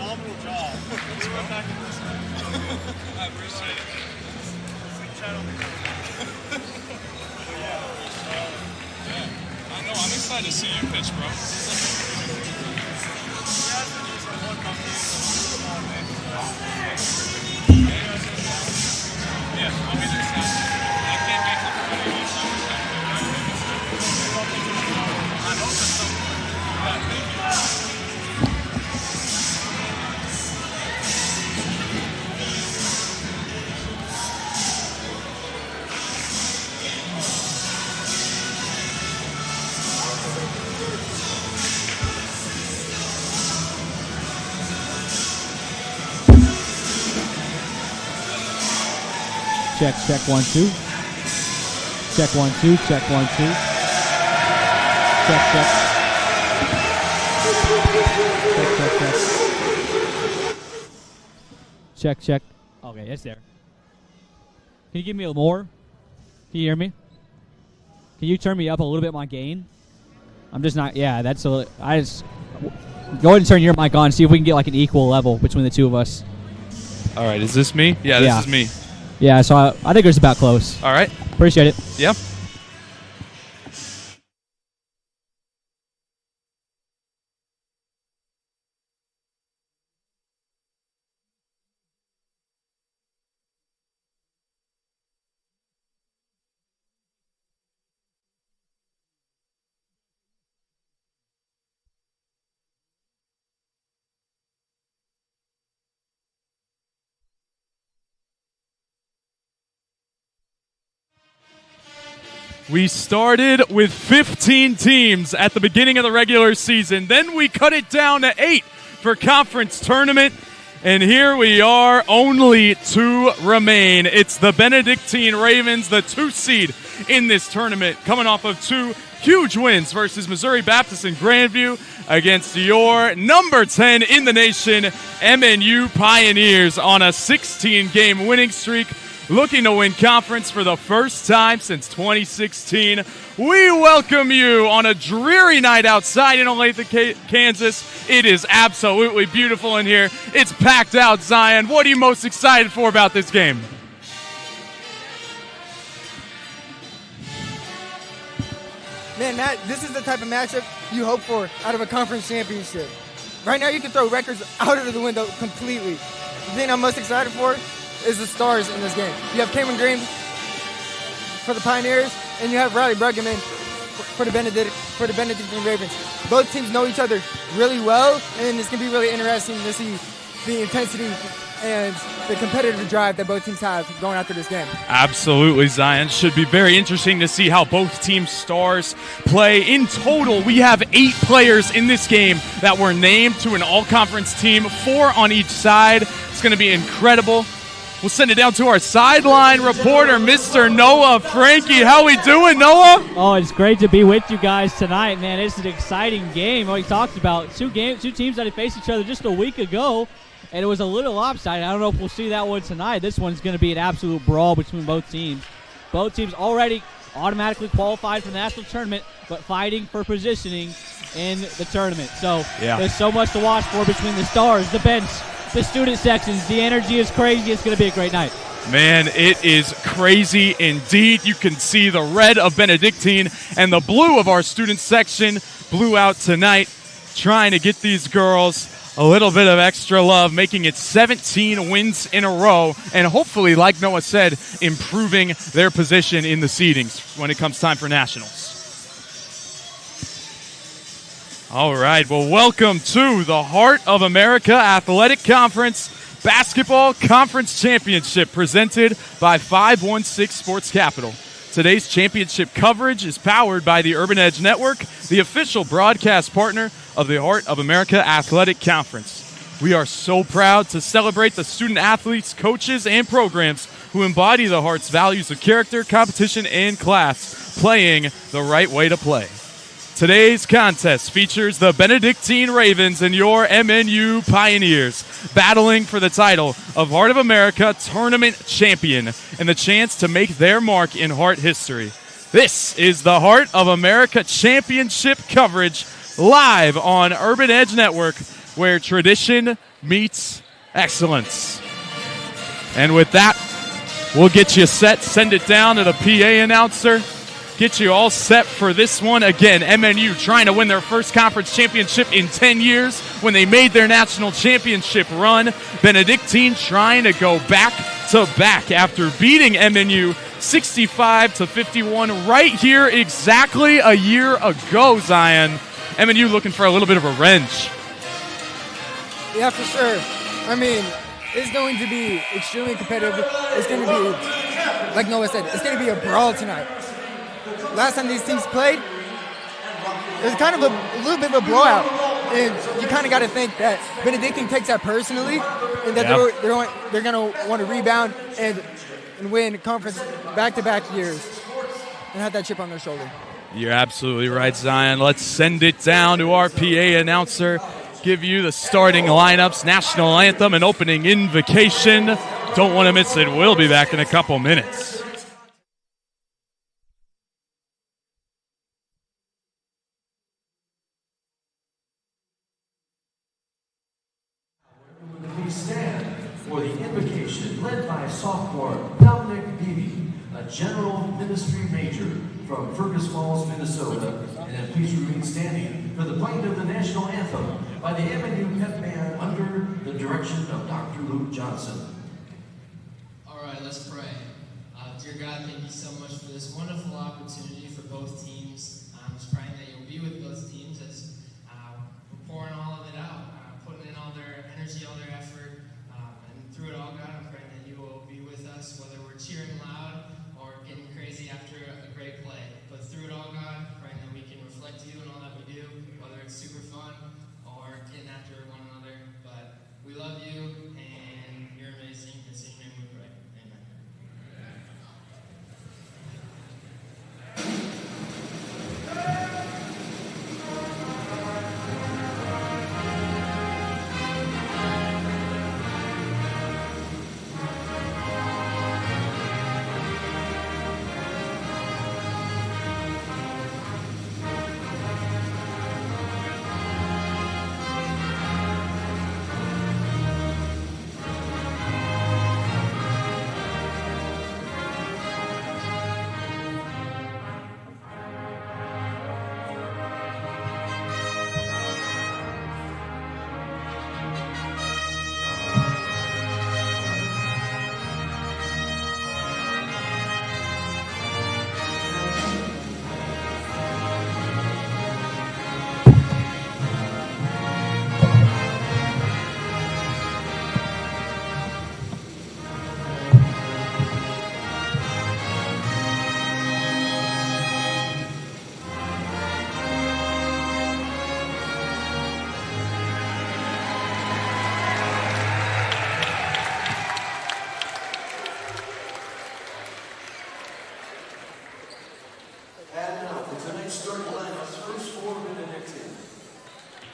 phenomenal job. I appreciate it. I know. I'm excited to see you pitch, bro. Yeah, I'll be there Saturday. I can't make it for you. I hope it's something. Yeah, thank you. Check, 1, 2. Check 1, 2. Check 1, 2. Check. Check. Okay, it's there. Can you give me a little more? Can you hear me? Can you turn me up a little bit my gain? I'm just not. Yeah, that's a. I just go ahead and turn your mic on. See if we can get like an equal level between the two of us. All right, is this me? Yeah, this is me. Yeah, so I think it's about close. All right. Appreciate it. Yep. We started with 15 teams at the beginning of the regular season. Then we cut it down to 8 for conference tournament. And here we are, only 2 remain. It's the Benedictine Ravens, the 2 seed in this tournament, coming off of 2 huge wins versus Missouri Baptist and Grandview against your number 10 in the nation, MNU Pioneers, on a 16-game winning streak, looking to win conference for the first time since 2016. We welcome you on a dreary night outside in Olathe, Kansas. It is absolutely beautiful in here. It's packed out, Zion. What are you most excited for about this game? Man, Matt, this is the type of matchup you hope for out of a conference championship. Right now, you can throw records out of the window completely. The thing I'm most excited for is the stars in this game. You have Cameron Green for the Pioneers, and you have Riley Bruggeman for the Benedictine Ravens. Both teams know each other really well, and it's going to be really interesting to see the intensity and the competitive drive that both teams have going after this game. Absolutely, Zion. Should be very interesting to see how both teams' stars play. In total, we have 8 players in this game that were named to an all-conference team, 4 on each side. It's going to be incredible. We'll send it down to our sideline reporter, Mr. Noah Frankie. How we doing, Noah? Oh, it's great to be with you guys tonight, man. It's an exciting game. We talked about 2 teams that had faced each other just a week ago, and it was a little lopsided. I don't know if we'll see that one tonight. This one's going to be an absolute brawl between both teams. Both teams already automatically qualified for the national tournament, but fighting for positioning in the tournament. So There's so much to watch for between the stars, the bench, the student sections. The energy is crazy. It's going to be a great night. Man, it is crazy indeed. You can see the red of Benedictine and the blue of our student section blew out tonight, trying to get these girls a little bit of extra love, making it 17 wins in a row, and hopefully, like Noah said, improving their position in the seedings when it comes time for nationals. All right, well, welcome to the Heart of America Athletic Conference Basketball Conference Championship presented by 516 Sports Capital. Today's championship coverage is powered by the Urban Edge Network, the official broadcast partner of the Heart of America Athletic Conference. We are so proud to celebrate the student athletes, coaches, and programs who embody the Heart's values of character, competition, and class, playing the right way to play. Today's contest features the Benedictine Ravens and your MNU Pioneers battling for the title of Heart of America Tournament Champion and the chance to make their mark in Heart history. This is the Heart of America Championship coverage live on Urban Edge Network, where tradition meets excellence. And with that, we'll get you set, send it down to the PA announcer, get you all set for this one. Again, MNU trying to win their first conference championship in 10 years when they made their national championship run. Benedictine trying to go back to back after beating MNU 65-51 right here exactly a year ago, Zion. MNU looking for a little bit of revenge. Yeah, for sure. I mean, it's going to be extremely competitive. It's going to be, like Noah said, it's going to be a brawl tonight. Last time these teams played, it was kind of a little bit of a blowout. And you kind of got to think that Benedictine takes that personally and that they're going to want to rebound and win conference back-to-back years and have that chip on their shoulder. You're absolutely right, Zion. Let's send it down to our PA announcer. Give you the starting lineups, national anthem, and opening invocation. Don't want to miss it. We'll be back in a couple minutes. We stand for the invocation led by sophomore Dominic Beebe, a general ministry major from Fergus Falls, Minnesota, and then please remain standing for the playing of the national anthem by the MNU pep band under the direction of Dr. Luke Johnson. All right, let's pray. Dear God, thank you so much for this wonderful opportunity for both teams. I'm just praying that you'll be with both teams as we're pouring all of it out, putting in all their energy, all their effort, and through it all, God, I'm praying that you will be with us, whether we're cheering loud or getting crazy after a great play. But through it all, God, praying that we can reflect you in all that we do, whether it's super fun or getting after one another. But we love you, and you're amazing. In your name we pray. Amen.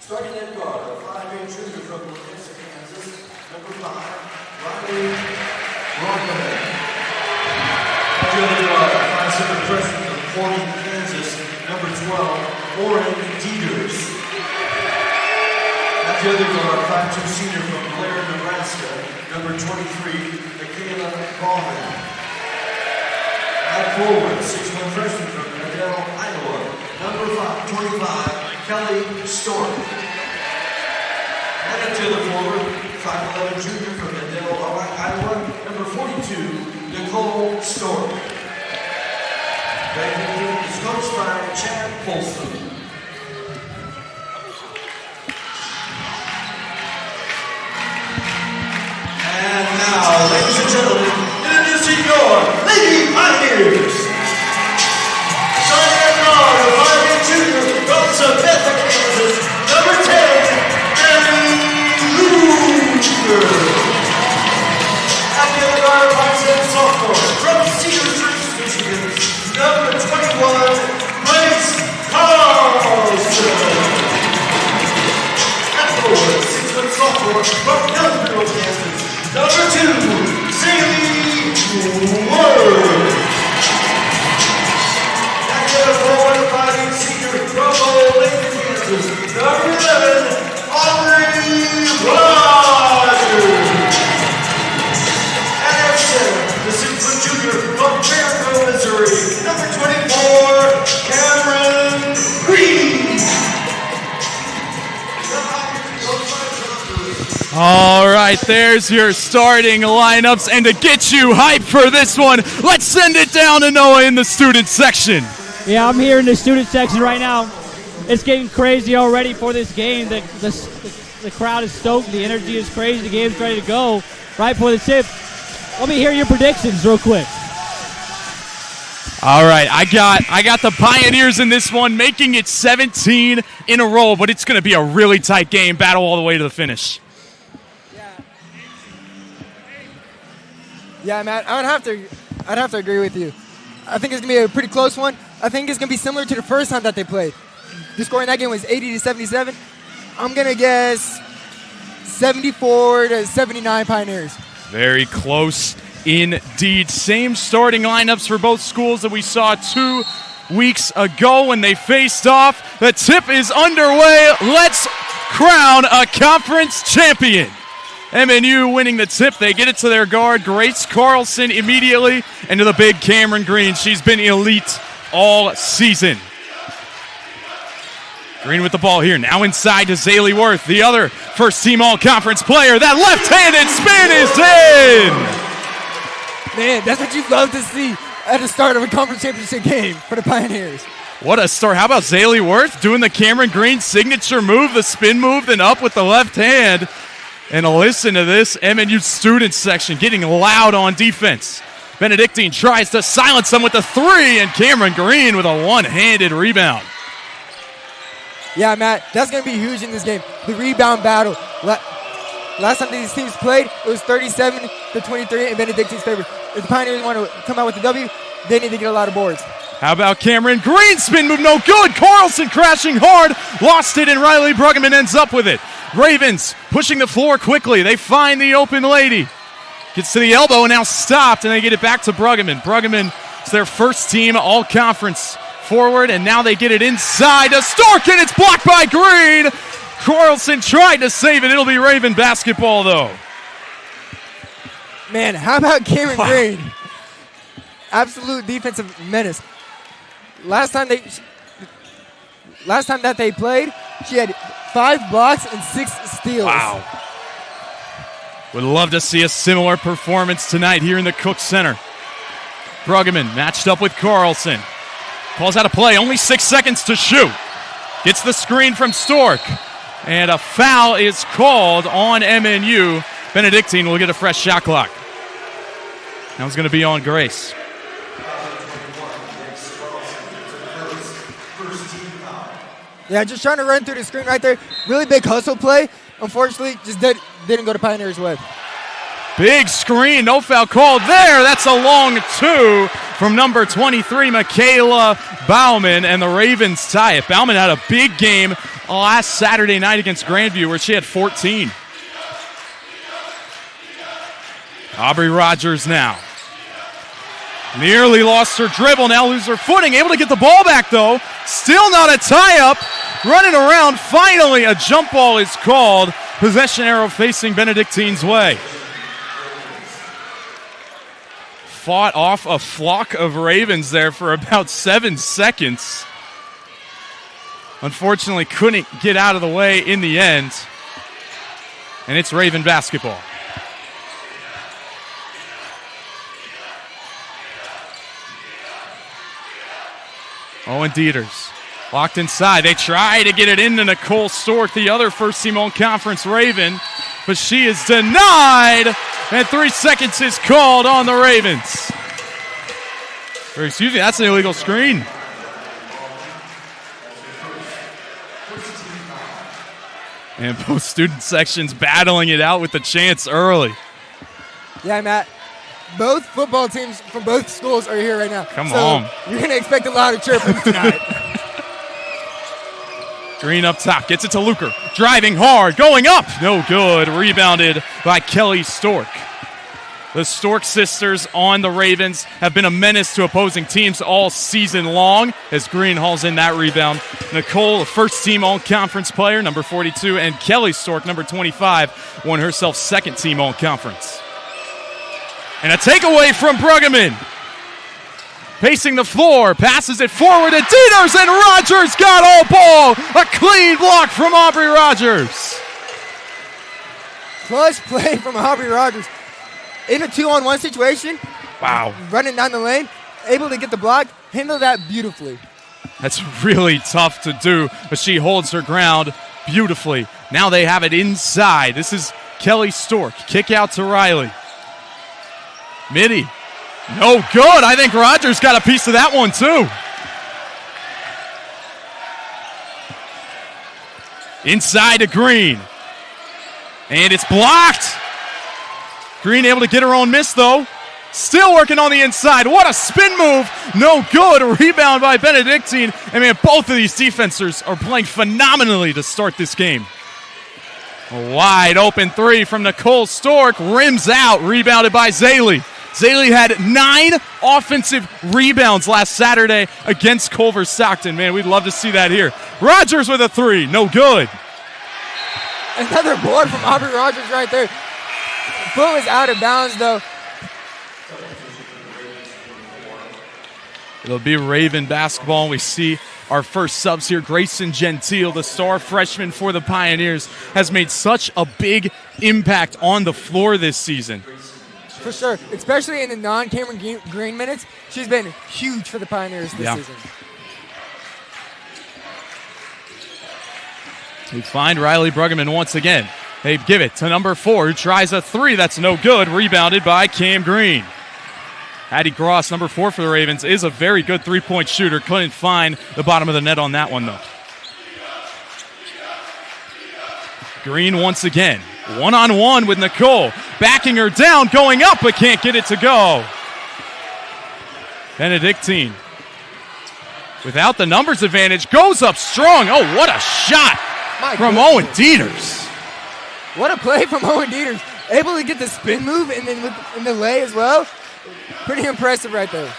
Starting at guard, a 5'8" junior from Kansas, number 5, Riley Rockman. At the other guard, a 5'7" freshman from Tourney, Kansas, number 12, Oren Dieters. At the other guard, 5'2" senior from Blair, Nebraska, number 23, Michaela Ballman. At forward, 6'1" freshman from Adele, Iowa, number 25, Kelly Stork. And to the forward, 5'11" junior from Adele, Iowa, number 42, Nicole Stork. Benedictine is coached by Chad Polston. And now, ladies and gentlemen, introducing your Lady Pioneers. Starting at guard, a 5'8" junior from Samantha, Kansas, number 10, at the other guard, 5'7" sophomore from Cedar Springs, Michigan, number 21, Grace Carlson. At forward, 6'1" sophomore from Hillsborough, Kansas, number 2, Sadie right, there's your starting lineups. And to get you hyped for this one, let's send it down to Noah in the student section. Yeah, I'm here in the student section right now. It's getting crazy already for this game. The crowd is stoked. The energy is crazy. The game's ready to go right for the tip. Let me hear your predictions real quick. All right, I got the Pioneers in this one, making it 17 in a row, but it's going to be a really tight game, battle all the way to the finish. Yeah, Matt, I'd have to agree with you. I think it's going to be a pretty close one. I think it's going to be similar to the first time that they played. The score in that game was 80-77. I'm going to guess 74-79 Pioneers. Very close indeed. Same starting lineups for both schools that we saw 2 weeks ago when they faced off. The tip is underway. Let's crown a conference champion. MNU winning the tip. They get it to their guard, Grace Carlson, immediately, and to the big Cameron Green. She's been elite all season. Green with the ball here. Now inside to Zaylee Worth, the other first-team all-conference player. That left-handed spin is in! Man, that's what you love to see at the start of a conference championship game for the Pioneers. What a start. How about Zaylee Worth doing the Cameron Green signature move, the spin move, then up with the left hand. And listen to this MNU student section getting loud on defense. Benedictine tries to silence them with the 3, and Cameron Green with a one-handed rebound. Yeah, Matt, that's going to be huge in this game. The rebound battle. Last time these teams played, it was 37-23 in Benedictine's favor. If the Pioneers want to come out with the W, they need to get a lot of boards. How about Cameron Green? Spin move, no good. Carlson crashing hard. Lost it, and Riley Bruggeman ends up with it. Ravens pushing the floor quickly. They find the open lady. Gets to the elbow and now stopped, and they get it back to Bruggeman. Bruggeman is their first team all-conference forward, and now they get it inside to Stork, and it's blocked by Green. Carlson tried to save it. It'll be Raven basketball, though. Man, how about Cameron Green? Absolute defensive menace. Last time that they played, she had 5 blocks and 6 steals. Wow. Would love to see a similar performance tonight here in the Cook Center. Bruggeman matched up with Carlson. Calls out a play, only 6 seconds to shoot. Gets the screen from Stork. And a foul is called on MNU. Benedictine will get a fresh shot clock. That was going to be on Grace. Yeah, just trying to run through the screen right there. Really big hustle play. Unfortunately, just didn't go to Pioneer's way. Big screen, no foul called there. That's a long 2 from number 23, Michaela Bauman, and the Ravens tie it. Bauman had a big game last Saturday night against Grandview where she had 14. Aubrey Rogers now. Nearly lost her dribble, now loses her footing. Able to get the ball back, though. Still not a tie-up. Running around, finally a jump ball is called. Possession arrow facing Benedictine's way. Fought off a flock of Ravens there for about 7 seconds. Unfortunately, couldn't get out of the way in the end. And it's Raven basketball. Owen Dieters locked inside. They try to get it into Nicole Stork, the other first-team all-conference Raven, but she is denied, and 3 seconds is called on the Ravens. Or excuse me, that's an illegal screen. And both student sections battling it out with the chance early. Yeah, Matt. Both football teams from both schools are here right now. Come on. You're going to expect a lot of chirping tonight. Green up top, gets it to Luker. Driving hard, going up. No good. Rebounded by Kelly Stork. The Stork sisters on the Ravens have been a menace to opposing teams all season long as Green hauls in that rebound. Nicole, a first-team all-conference player, number 42, and Kelly Stork, number 25, won herself second-team all-conference. And a takeaway from Bruggeman. Pacing the floor, passes it forward to Dieters, and Rogers got all ball. A clean block from Aubrey Rogers. Clutch play from Aubrey Rogers. In a 2-on-1 situation. Wow. Running down the lane, able to get the block, handle that beautifully. That's really tough to do, but she holds her ground beautifully. Now they have it inside. This is Kelly Stork. Kick out to Riley. Midi. No good. I think Rogers got a piece of that one too. Inside to Green. And it's blocked. Green able to get her own miss though. Still working on the inside. What a spin move. No good. Rebound by Benedictine. And man, both of these defenders are playing phenomenally to start this game. A wide open three from Nicole Stork. Rims out. Rebounded by Zaley. Zaley had 9 offensive rebounds last Saturday against Culver Stockton. Man, we'd love to see that here. Rogers with a 3. No good. Another board from Aubrey Rogers right there. Foot was out of bounds though. It'll be Raven basketball. We see our first subs here. Grayson Gentile, the star freshman for the Pioneers, has made such a big impact on the floor this season. For sure, especially in the non-Cameron Green minutes. She's been huge for the Pioneers this season. We find Riley Bruggeman once again. They give it to number 4, who tries a 3. That's no good. Rebounded by Cam Green. Addie Gross, number 4 for the Ravens, is a very good three-point shooter. Couldn't find the bottom of the net on that one, though. Green once again. One-on-one with Nicole. Backing her down, going up, but can't get it to go. Benedictine, without the numbers advantage, goes up strong. Oh, what a shot from Owen Dieters. What a play from Owen Dieters. Able to get the spin move and then in the lay as well. Pretty impressive right there.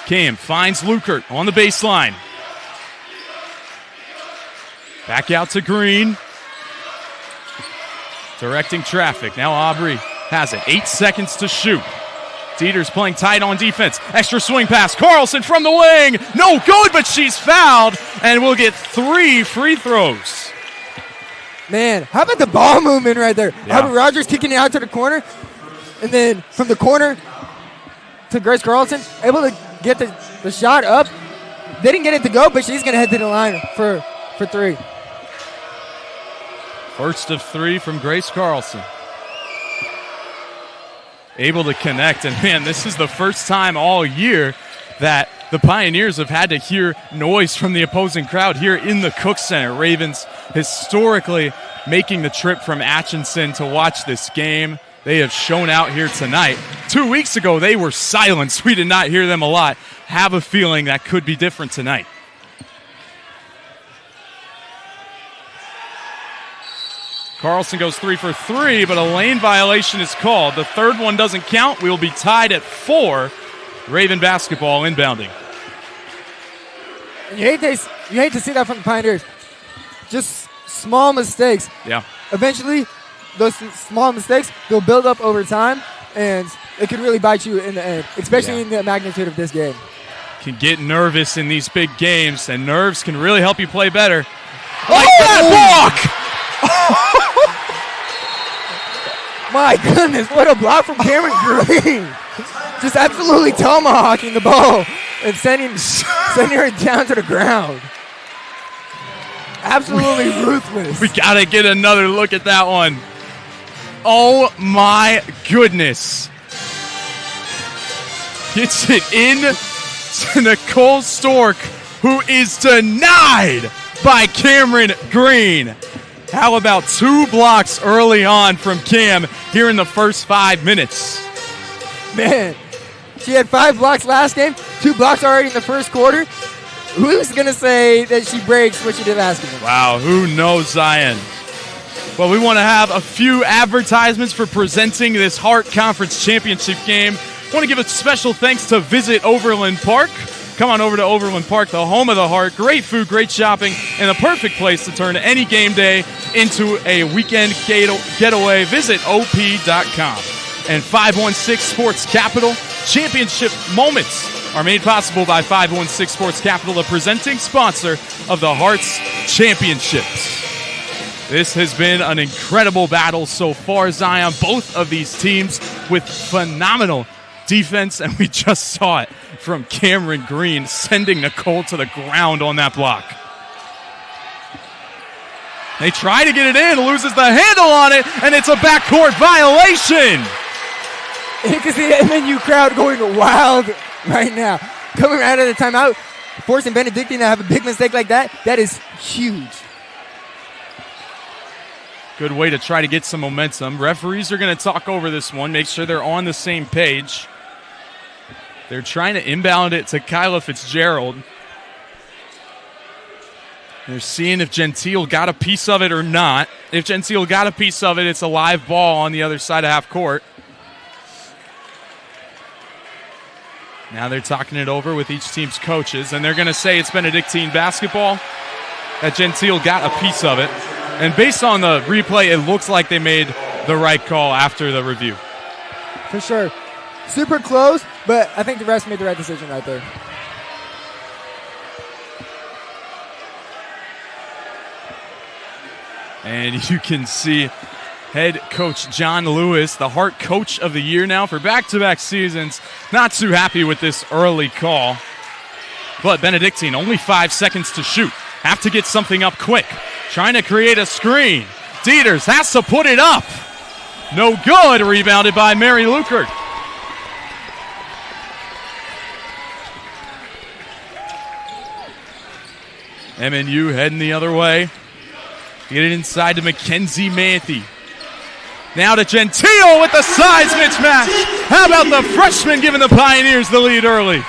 Cam finds Lukert on the baseline. Back out to Green. Directing traffic. Now Aubrey has it. 8 seconds to shoot. Dieters playing tight on defense. Extra swing pass. Carlson from the wing. No good, but she's fouled. And we'll get 3 free throws. Man, how about the ball movement right there? Yeah. Aubrey Rogers kicking it out to the corner. And then from the corner to Grace Carlson, able to get the shot up. They didn't get it to go, but she's going to head to the line for 3. First of 3 from Grace Carlson. Able to connect. And man, this is the first time all year that the Pioneers have had to hear noise from the opposing crowd here in the Cook Center. Ravens historically making the trip from Atchison to watch this game. They have shown out here tonight. 2 weeks ago, they were silenced. We did not hear them a lot. Have a feeling that could be different tonight. Carlson goes 3 for 3, but a lane violation is called. The third one doesn't count. We will be tied at 4. Raven basketball inbounding. And you hate to see that from the Pioneers. Just small mistakes. Yeah. Eventually, those small mistakes, they'll build up over time, and it could really bite you in the end, especially in the magnitude of this game. Can get nervous in these big games, and nerves can really help you play better. Like that block! My goodness, what a block from Cameron Green. Just absolutely tomahawking the ball and sending her down to the ground. Absolutely ruthless. We got to get another look at that one. Oh, my goodness. Gets it in to Nicole Stork, who is denied by Cameron Green. How about 2 blocks early on from Cam here in the first 5 minutes? Man, she had 5 blocks last game, 2 blocks already in the first quarter. Who's going to say that she breaks what she did last game? Wow, who knows, Zion? Well, we want to have a few advertisements for presenting this Hart Conference Championship game. I want to give a special thanks to Visit Overland Park. Come on over to Overland Park, the home of the Hart. Great food, great shopping, and the perfect place to turn any game day into a weekend getaway. Visit op.com. And 516 Sports Capital, championship moments are made possible by 516 Sports Capital, the presenting sponsor of the Hearts Championships. This has been an incredible battle so far, Zion. Both of these teams with phenomenal defense, and we just saw it from Cameron Green sending Nicole to the ground on that block. They try to get it in, loses the handle on it, and it's a backcourt violation. You can see the MNU crowd going wild right now. Coming out of the timeout, forcing Benedictine to have a big mistake like that, that is huge. Good way to try to get some momentum. Referees are going to talk over this one, make sure they're on the same page. They're trying to inbound it to Kyla Fitzgerald. They're seeing if Gentile got a piece of it or not. If Gentile got a piece of it, it's a live ball on the other side of half court. Now they're talking it over with each team's coaches, and they're going to say it's Benedictine basketball, that Gentile got a piece of it. And based on the replay, it looks like they made the right call after the review. For sure. Super close, but I think the refs made the right decision right there. And you can see head coach John Lewis, the Hart Coach of the Year now for back-to-back seasons, not too happy with this early call. But Benedictine, only 5 seconds to shoot. Have to get something up quick. Trying to create a screen. Dieters has to put it up. No good. Rebounded by Mary Lukert. MNU heading the other way. Get it inside to Mackenzie Manthe. Now to Gentile with the size mismatch. How about the freshman giving the Pioneers the lead early?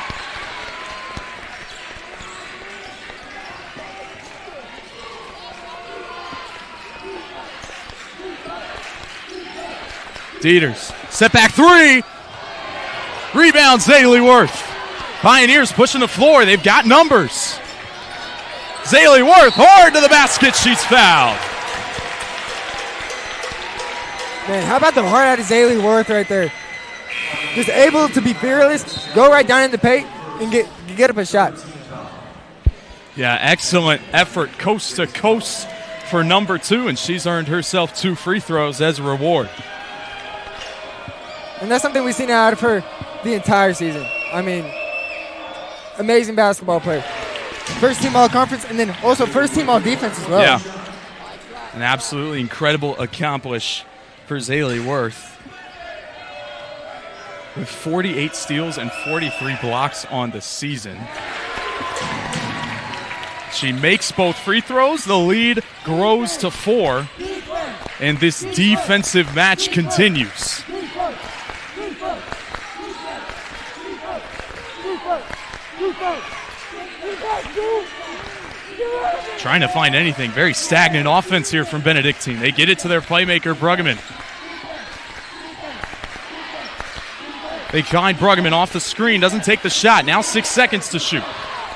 Dieters, step back three. Rebound, Zaylee Worth. Pioneers pushing the floor. They've got numbers. Zaylee Worth, hard to the basket. She's fouled. Man, how about the heart out of Zaylee Worth right there? Just able to be fearless, go right down in the paint, and get up a shot. Yeah, excellent effort coast to coast for number 2, and she's earned herself 2 free throws as a reward. And that's something we've seen out of her the entire season. I mean, amazing basketball player. First team all-conference, and then also first team all-defense as well. Yeah, an absolutely incredible accomplishment for Zaylee Worth. With 48 steals and 43 blocks on the season. She makes both free throws. The lead grows to 4. And this defensive match continues. Trying to find anything. Very stagnant offense here from Benedictine. They get it to their playmaker, Bruggeman. They find Bruggeman off the screen. Doesn't take the shot. Now 6 seconds to shoot.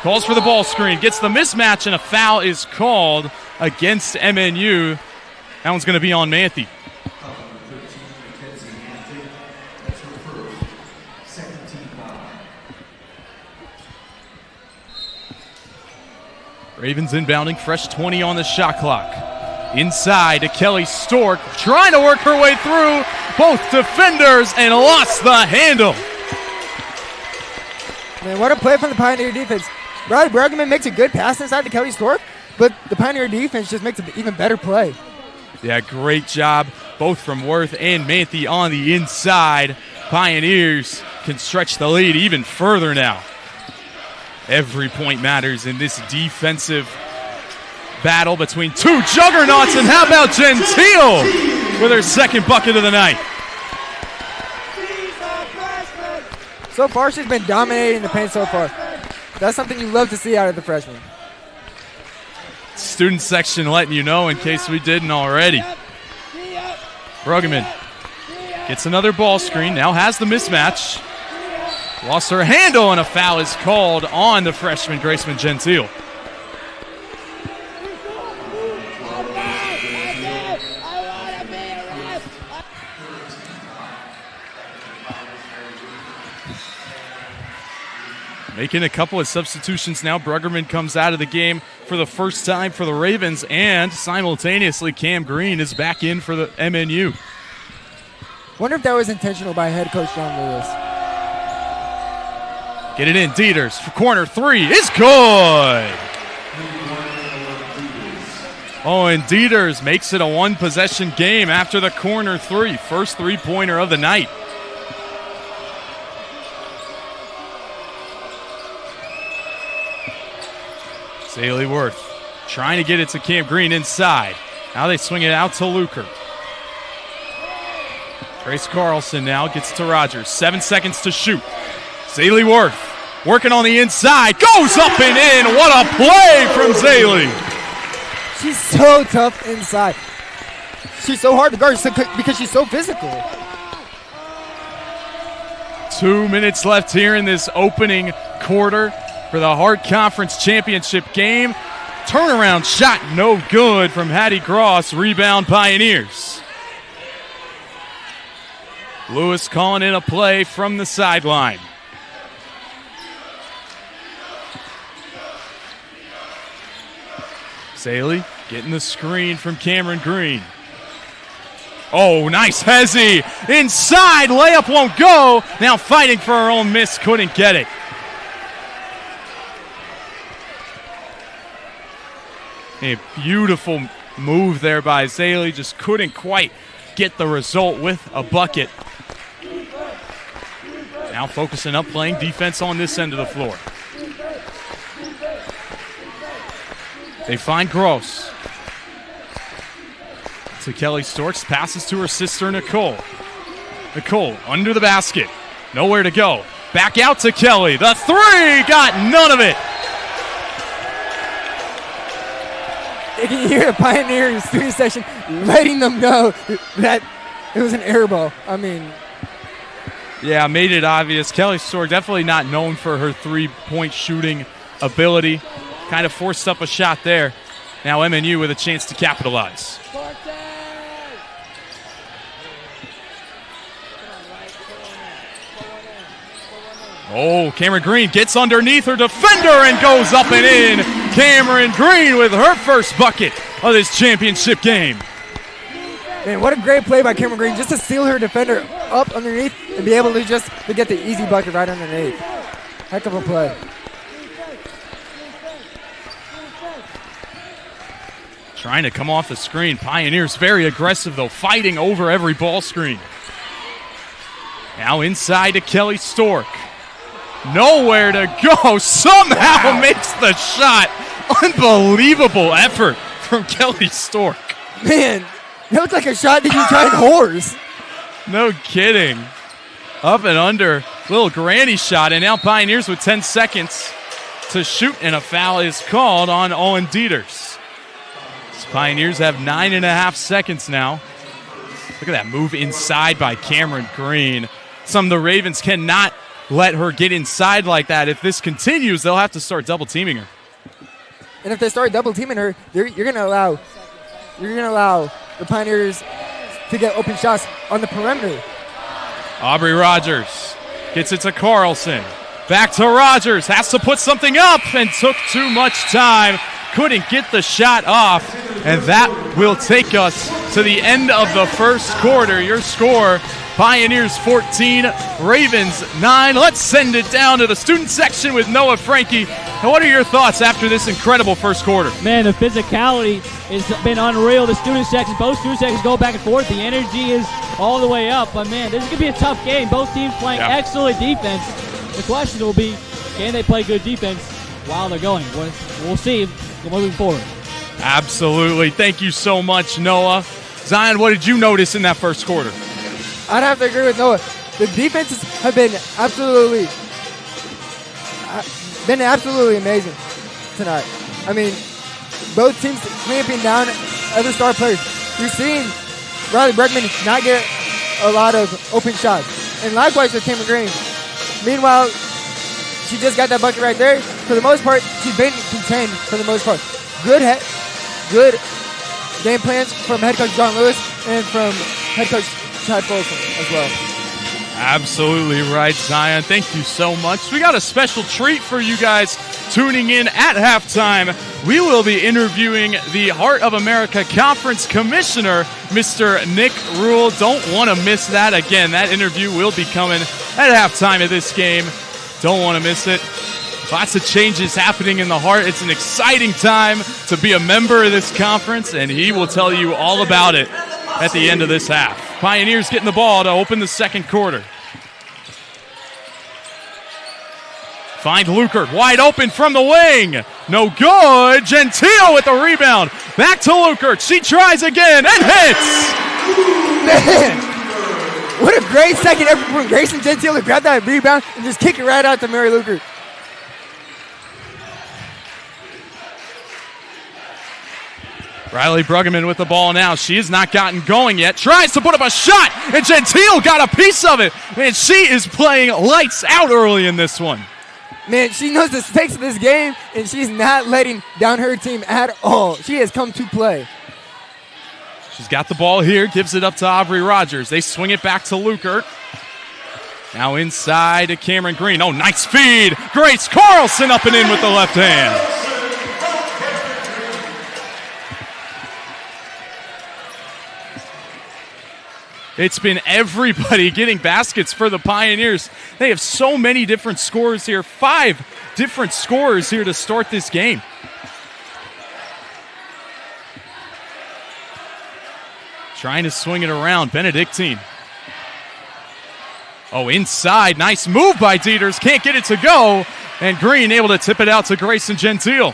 Calls for the ball screen. Gets the mismatch, and a foul is called against MNU. That one's going to be on Manthe. Ravens inbounding, fresh 20 on the shot clock. Inside to Kelly Stork, trying to work her way through both defenders and lost the handle. Man, what a play from the Pioneer defense. Riley Bruggeman makes a good pass inside to Kelly Stork, but the Pioneer defense just makes an even better play. Yeah, great job, both from Worth and Manthe on the inside. Pioneers can stretch the lead even further now. Every point matters in this defensive battle between 2 juggernauts. And how about Gentile with her second bucket of the night? So far, she's been dominating the paint so far. That's something you love to see out of the freshman. Student section letting you know in case we didn't already. Bruggeman gets another ball screen, now has the mismatch. Lost her handle, and a foul is called on the freshman, Graceman Gentile. Making a couple of substitutions now. Bruggerman comes out of the game for the first time for the Ravens, and simultaneously Cam Green is back in for the MNU. Wonder if that was intentional by head coach John Lewis. Get it in. Dieters for corner three is good. Owen Dieters makes it a one-possession game after the corner three. First three-pointer of the night. Zaley Worth trying to get it to Cam Green inside. Now they swing it out to Luker. Trace Carlson now gets to Rogers. 7 seconds to shoot. Zaley Worth working on the inside. Goes up and in. What a play from Zaley. She's so tough inside. She's so hard to guard because she's so physical. 2 minutes left here in this opening quarter for the Hart Conference Championship game. Turnaround shot no good from Hattie Gross. Rebound Pioneers. Lewis calling in a play from the sideline. Zaley getting the screen from Cameron Green. Oh, nice Hezzy. Inside, layup won't go. Now fighting for her own miss, couldn't get it. A beautiful move there by Zaley, just couldn't quite get the result with a bucket. Now focusing up, playing defense on this end of the floor. They find Gross. To Kelly Storks, passes to her sister Nicole. Nicole under the basket, nowhere to go. Back out to Kelly, the three, got none of it. You can hear the Pioneer student section letting them know that it was an air ball. I mean, yeah, made it obvious. Kelly Stork definitely not known for her three-point shooting ability. Kind of forced up a shot there. Now MNU with a chance to capitalize. Oh, Cameron Green gets underneath her defender and goes up and in. Cameron Green with her first bucket of this championship game. Man, what a great play by Cameron Green, just to seal her defender up underneath and be able to to get the easy bucket right underneath. Heck of a play. Trying to come off the screen. Pioneers very aggressive, though, fighting over every ball screen. Now inside to Kelly Stork. Nowhere to go. Somehow makes the shot. Unbelievable effort from Kelly Stork. Man, that looks like a shot that you tried horse. No kidding. Up and under. Little granny shot. And now Pioneers with 10 seconds to shoot. And a foul is called on Owen Dieters. Pioneers have 9.5 seconds now. Look at that move inside by Cameron Green. Some of the Ravens cannot let her get inside like that. If this continues, they'll have to start double teaming her. And if they start double teaming her, you're gonna allow the Pioneers to get open shots on the perimeter. Aubrey Rogers gets it to Carlson. Back to Rogers, has to put something up and took too much time. Couldn't get the shot off, and that will take us to the end of the first quarter. Your score, Pioneers 14, Ravens 9. Let's send it down to the student section with Noah Frankie. And what are your thoughts after this incredible first quarter? Man, the physicality has been unreal. The student sections, both student sections go back and forth. The energy is all the way up. But, man, this is going to be a tough game. Both teams playing excellent defense. The question will be, can they play good defense while they're going? We'll see moving forward. Absolutely. Thank you so much, Noah. Zion, what did you notice in that first quarter? I'd have to agree with Noah. The defenses have been absolutely amazing tonight. I mean, both teams clamping down other star players. You're seeing Riley Bregman not get a lot of open shots. And likewise with Cameron Green. Meanwhile, she just got that bucket right there. For the most part, she's been contained for the most part. Good game plans from head coach John Lewis and from head coach Chad Folsom as well. Absolutely right, Zion. Thank you so much. We got a special treat for you guys tuning in at halftime. We will be interviewing the Heart of America Conference Commissioner, Mr. Nick Rule. Don't want to miss that. Again, that interview will be coming at halftime of this game. Don't want to miss it. Lots of changes happening in the Heart. It's an exciting time to be a member of this conference, and he will tell you all about it at the end of this half. Pioneers getting the ball to open the second quarter. Find Lukert, wide open from the wing. No good. Gentile with the rebound. Back to Lukert. She tries again and hits. Man, what a great second effort from Grayson Gentile to grab that rebound and just kick it right out to Mary Lukert. Riley Bruggeman with the ball now. She has not gotten going yet. Tries to put up a shot, and Gentile got a piece of it. And she is playing lights out early in this one. Man, she knows the stakes of this game, and she's not letting down her team at all. She has come to play. She's got the ball here, gives it up to Aubrey Rogers. They swing it back to Lukert. Now inside to Cameron Green. Oh, nice feed. Grace Carlson up and in with the left hand. It's been everybody getting baskets for the Pioneers. They have so many different scorers here. 5 different scorers here to start this game. Trying to swing it around. Benedictine. Oh, inside. Nice move by Dieters. Can't get it to go. And Green able to tip it out to Grayson Gentile.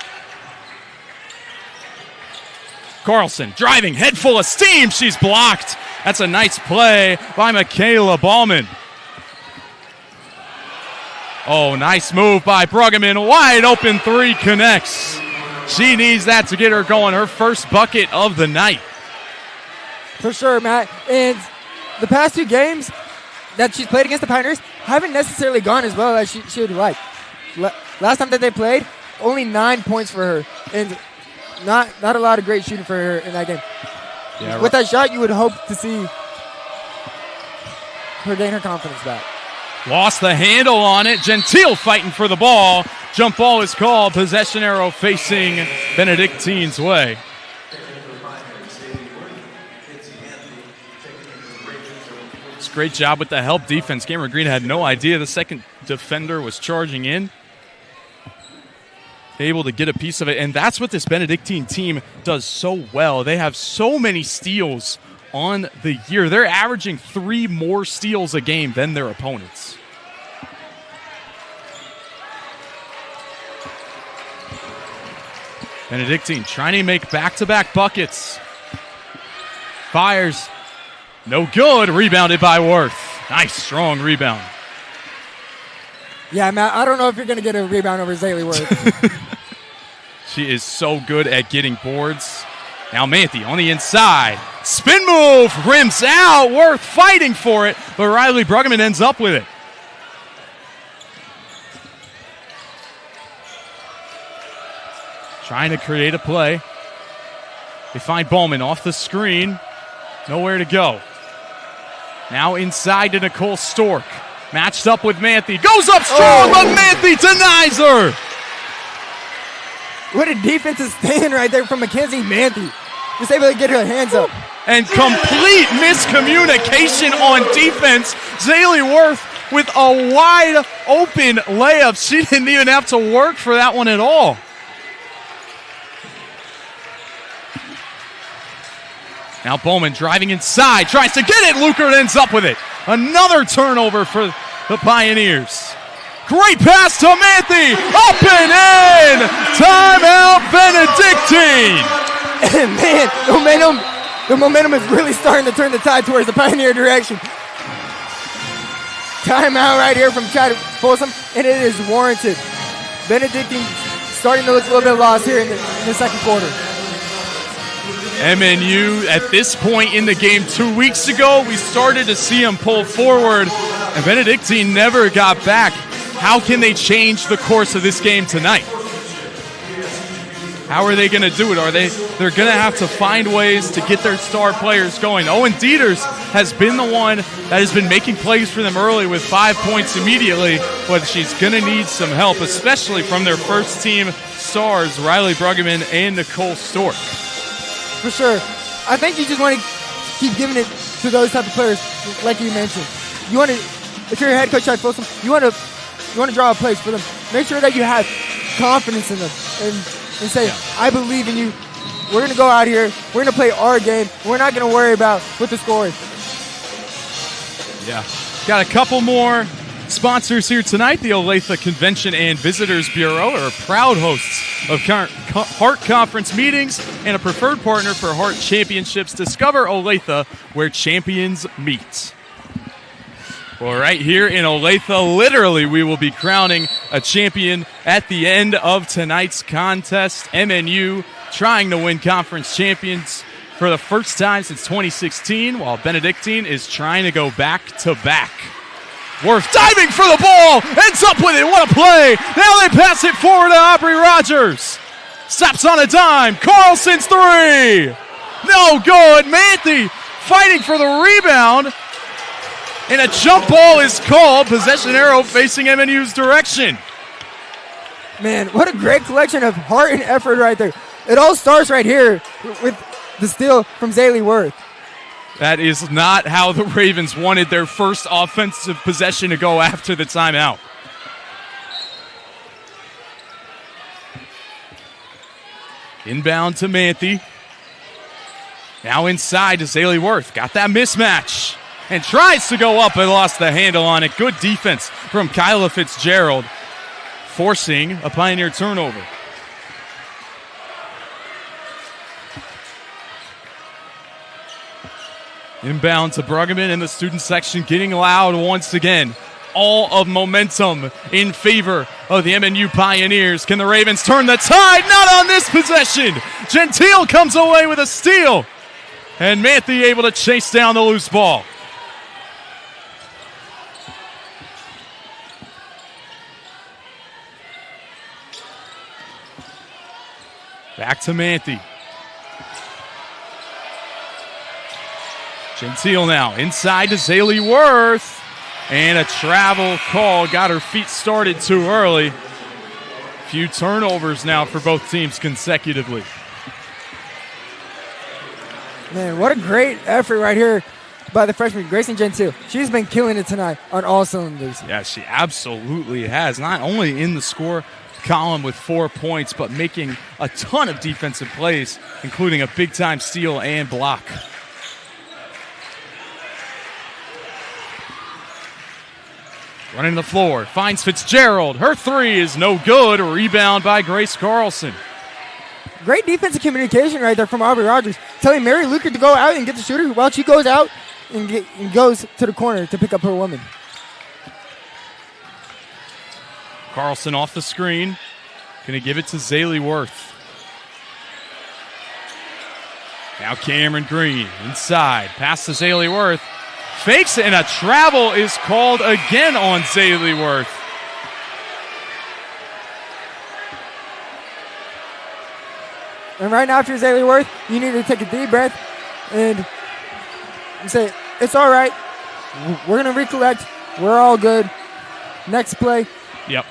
Carlson driving, head full of steam. She's blocked. That's a nice play by Michaela Ballman. Oh, nice move by Bruggeman. Wide open 3 connects. She needs that to get her going. Her first bucket of the night. For sure, Matt. And the past 2 games that she's played against the Pioneers haven't necessarily gone as well as she would like. Last time that they played, only 9 points for her. And not a lot of great shooting for her in that game. Yeah, with that shot, you would hope to see her gain her confidence back. Lost the handle on it. Gentile fighting for the ball. Jump ball is called. Possession arrow facing Benedictine's way. It's a great job with the help defense. Cameron Green had no idea the second defender was charging in. Able to get a piece of it, and that's what this Benedictine team does so well. They have so many steals on the year. They're averaging 3 more steals a game than their opponents. Benedictine trying to make back-to-back buckets. Fires. No good. Rebounded by Worth. Nice, strong rebound. Yeah, Matt, I don't know if you're going to get a rebound over Zaylee Worth. She is so good at getting boards. Now Manthe on the inside. Spin move. Rims out. Worth fighting for it, but Riley Bruggeman ends up with it. Trying to create a play. They find Bowman off the screen. Nowhere to go. Now inside to Nicole Stork. Matched up with Manthe. Goes up strong, but Manthe denies her. What a defensive stand right there from Mackenzie Manthe. Just able to get her hands up. And complete miscommunication on defense. Zaylee Worth with a wide open layup. She didn't even have to work for that one at all. Now Bowman driving inside, tries to get it. Lukert ends up with it. Another turnover for the Pioneers. Great pass to Manthe. Up and in. Timeout Benedictine. Man, the momentum is really starting to turn the tide towards the Pioneer direction. Timeout right here from Chad Folsom, and it is warranted. Benedictine starting to look a little bit lost here in the second quarter. MNU at this point in the game 2 weeks ago, we started to see them pull forward, and Benedictine never got back. How can they change the course of this game tonight? How are they going to do it? They're going to have to find ways to get their star players going. Owen Dieters has been the one that has been making plays for them early with 5 points immediately, but she's going to need some help, especially from their first team stars, Riley Bruggeman and Nicole Stork. For sure. I think you just want to keep giving it to those type of players, like you mentioned. You want to, if you're a head coach like Folsom, you want to draw a place for them. Make sure that you have confidence in them and say, I believe in you. We're going to go out here. We're going to play our game. We're not going to worry about what the score is. Yeah. Got a couple more sponsors here tonight. The Olathe Convention and Visitors Bureau are proud hosts of Hart Conference meetings and a preferred partner for Hart Championships. Discover Olathe, where champions meet. Well, right here in Olathe, literally, we will be crowning a champion at the end of tonight's contest. MNU trying to win conference champions for the first time since 2016, while Benedictine is trying to go back-to-back. Worth diving for the ball, ends up with it. What a play. Now they pass it forward to Aubrey Rogers. Stops on a dime. Carlson's three. No good. Manthe fighting for the rebound. And a jump ball is called. Possession arrow facing MNU's direction. Man, what a great collection of heart and effort right there. It all starts right here with the steal from Zaylee Worth. That is not how the Ravens wanted their first offensive possession to go after the timeout. Inbound to Manthe. Now inside to Zaylee Worth. Got that mismatch. And tries to go up, but lost the handle on it. Good defense from Kyla Fitzgerald, forcing a Pioneer turnover. Inbound to Bruggeman in the student section, getting loud once again. All of momentum in favor of the MNU Pioneers. Can the Ravens turn the tide? Not on this possession. Gentile comes away with a steal. And Manthe able to chase down the loose ball. Back to Manthe. Gentile now inside to Zaylee Worth. And a travel call. Got her feet started too early. Few turnovers now for both teams consecutively. Man, what a great effort right here by the freshman, Grayson Gentile. She's been killing it tonight on all cylinders. Yeah, she absolutely has. Not only in the score column with 4 points, but making a ton of defensive plays, including a big-time steal and block. Running the floor, finds Fitzgerald. Her three is no good. A rebound by Grace Carlson. Great defensive communication right there from Aubrey Rogers, telling Mary Luker to go out and get the shooter while she goes out and goes to the corner to pick up her woman. Carlson off the screen. Going to give it to Zaylee Worth. Now Cameron Green inside. Pass to Zaylee Worth. Fakes it, and a travel is called again on Zaylee Worth. And right now, if you're Zaylee Worth, you need to take a deep breath and say, it's all right. We're going to recollect. We're all good. Next play. Yep.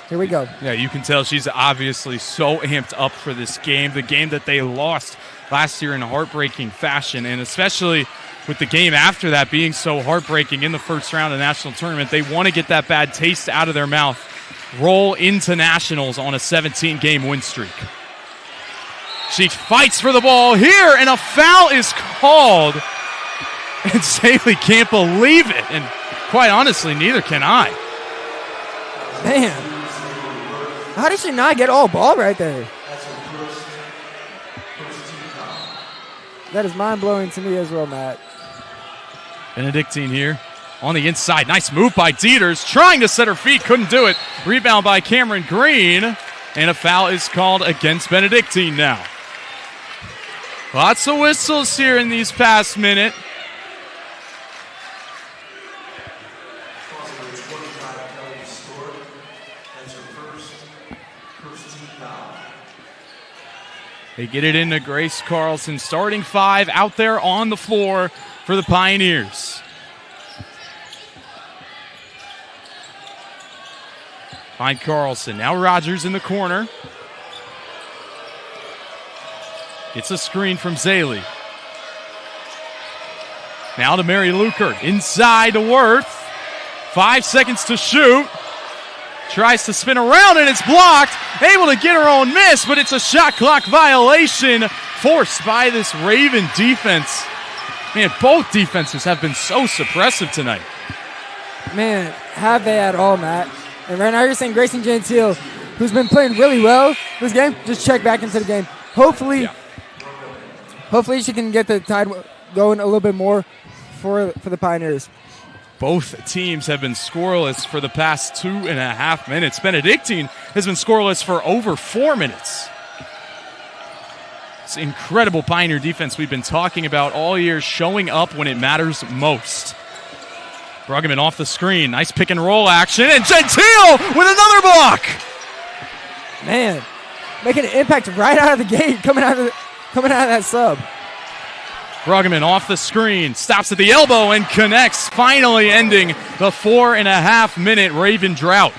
Here we go. Yeah, you can tell she's obviously so amped up for this game, the game that they lost last year in heartbreaking fashion, and especially with the game after that being so heartbreaking in the first round of the national tournament. They want to get that bad taste out of their mouth, roll into nationals on a 17-game win streak. She fights for the ball here, and a foul is called. And Zaylee can't believe it, and quite honestly, neither can I. Man. How did she not get all ball right there? That is mind-blowing to me as well, Matt. Benedictine here on the inside. Nice move by Dieters. Trying to set her feet. Couldn't do it. Rebound by Cameron Green. And a foul is called against Benedictine now. Lots of whistles here in these past minute. They get it into Grace Carlson, starting 5 out there on the floor for the Pioneers. Find Carlson. Now Rogers in the corner. Gets a screen from Zaley. Now to Mary Lukert. Inside to Worth. 5 seconds to shoot. Tries to spin around and it's blocked. Able to get her own miss, but it's a shot clock violation forced by this Raven defense. Man, both defenses have been so suppressive tonight. Man, have they at all, Matt? And right now you're saying Grayson Gentile, who's been playing really well this game, just check back into the game. Hopefully she can get the Tide going a little bit more for the Pioneers. Both teams have been scoreless for the past 2.5 minutes. Benedictine has been scoreless for over 4 minutes. It's incredible Pioneer defense we've been talking about all year, showing up when it matters most. Bruggeman off the screen. Nice pick and roll action. And Gentile with another block. Man, making an impact right out of the gate, coming out of that sub. Bruggeman off the screen. Stops at the elbow and connects, finally ending the 4.5-minute Raven drought.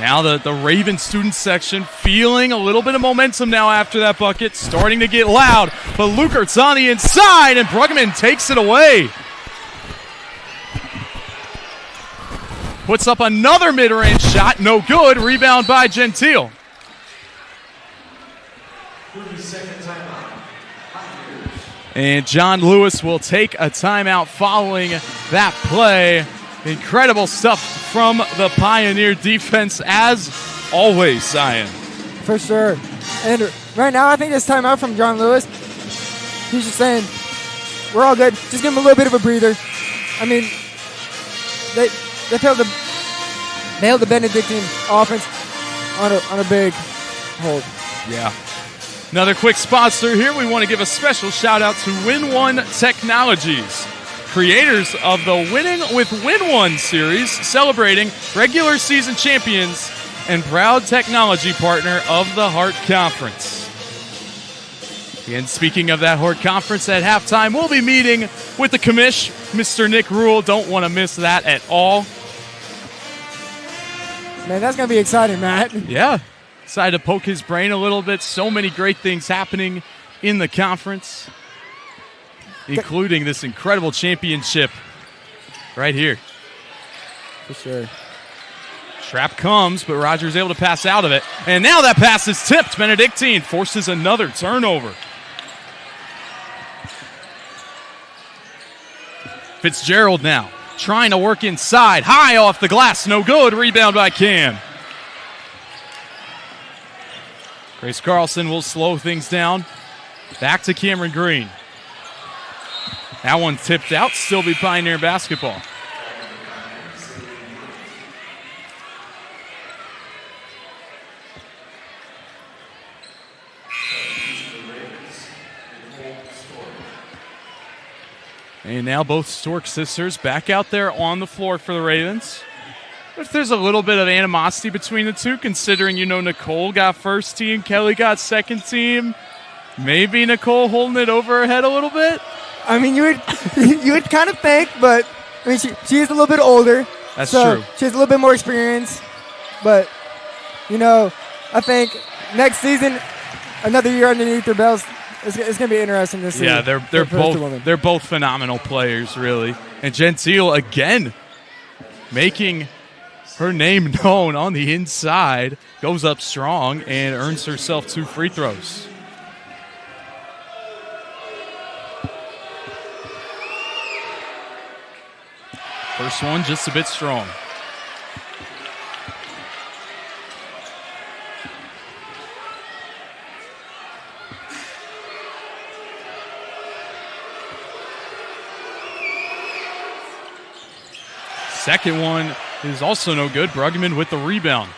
Now the Raven student section feeling a little bit of momentum now after that bucket. Starting to get loud, but Lukert's on the inside, and Bruggeman takes it away. Puts up another mid-range shot. No good. Rebound by Gentile. 30-second timeout. And John Lewis will take a timeout following that play. Incredible stuff from the Pioneer defense, as always, Zion. For sure. And right now, I think this timeout from John Lewis, he's just saying, we're all good. Just give him a little bit of a breather. I mean, they held the Benedictine offense on a big hold. Yeah. Another quick sponsor here. We want to give a special shout out to Win One Technologies, creators of the Winning with Win One series, celebrating regular season champions and proud technology partner of the Hart Conference. And speaking of that Hart Conference, at halftime, we'll be meeting with the commish, Mr. Nick Rule. Don't want to miss that at all. Man, that's going to be exciting, Matt. Yeah. Decided to poke his brain a little bit. So many great things happening in the conference, including this incredible championship right here. For sure. Trap comes, but Rogers able to pass out of it. And now that pass is tipped. Benedictine forces another turnover. Fitzgerald now trying to work inside. High off the glass. No good. Rebound by Cam. Grace Carlson will slow things down. Back to Cameron Green. That one tipped out. Still be Pioneer basketball. And now both Stork sisters back out there on the floor for the Ravens. If there's a little bit of animosity between the two, considering, Nicole got first team, Kelly got second team, maybe Nicole holding it over her head a little bit? I mean, you would kind of think, but I mean, she is a little bit older. That's so true. She has a little bit more experience. But, I think next season, another year underneath their belts, it's going to be interesting to see. Yeah, they're both phenomenal players, really. And Gentile, again, making her name known on the inside, goes up strong and earns herself 2 free throws. First one just a bit strong. Second one is also no good. Bruggeman with the rebound.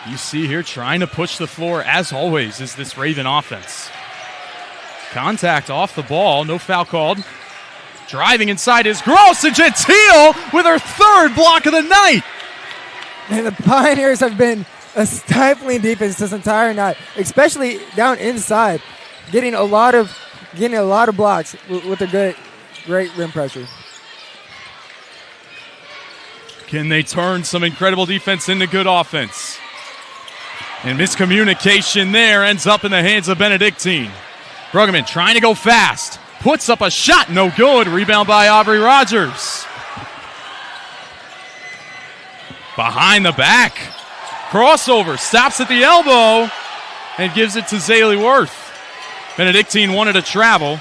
You see here trying to push the floor, as always, is this Raven offense. Contact off the ball. No foul called. Driving inside is Gross, and Gentile with her 3rd block of the night. And the Pioneers have been a stifling defense this entire night, especially down inside, getting a lot of blocks with a great rim pressure. Can they turn some incredible defense into good offense? And miscommunication there ends up in the hands of Benedictine. Bruggeman trying to go fast. Puts up a shot, no good. Rebound by Aubrey Rogers. Behind the back. Crossover, stops at the elbow, and gives it to Zaylee Worth. Benedictine wanted to travel.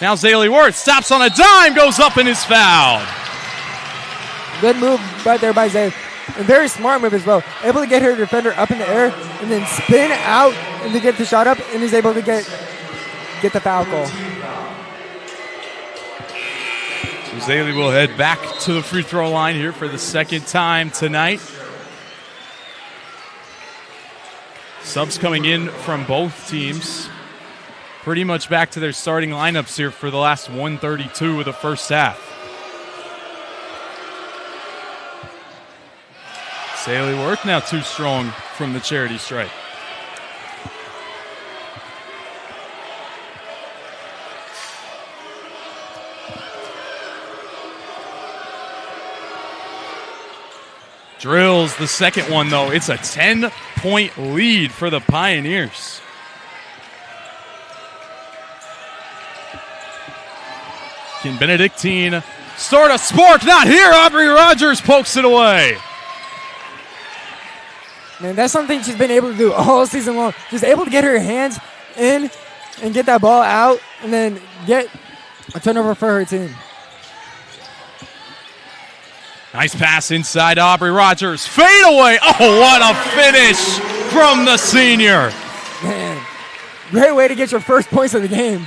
Now Zaylee Worth stops on a dime, goes up and is fouled. Good move right there by Zay. A very smart move as well. Able to get her defender up in the air and then spin out and to get the shot up, and is able to get the foul call. Zaylee will head back to the free throw line here for the second time tonight. Subs coming in from both teams. Pretty much back to their starting lineups here for the last 132 of the first half. Zaylee Worth now too strong from the charity stripe. Drills the second one, though. It's a 10-point lead for the Pioneers. Can Benedictine start a spark? Not here. Aubrey Rogers pokes it away. Man, that's something she's been able to do all season long. She's able to get her hands in and get that ball out and then get a turnover for her team. Nice pass inside Aubrey Rogers. Fade away. Oh, what a finish from the senior. Man, great way to get your first points of the game.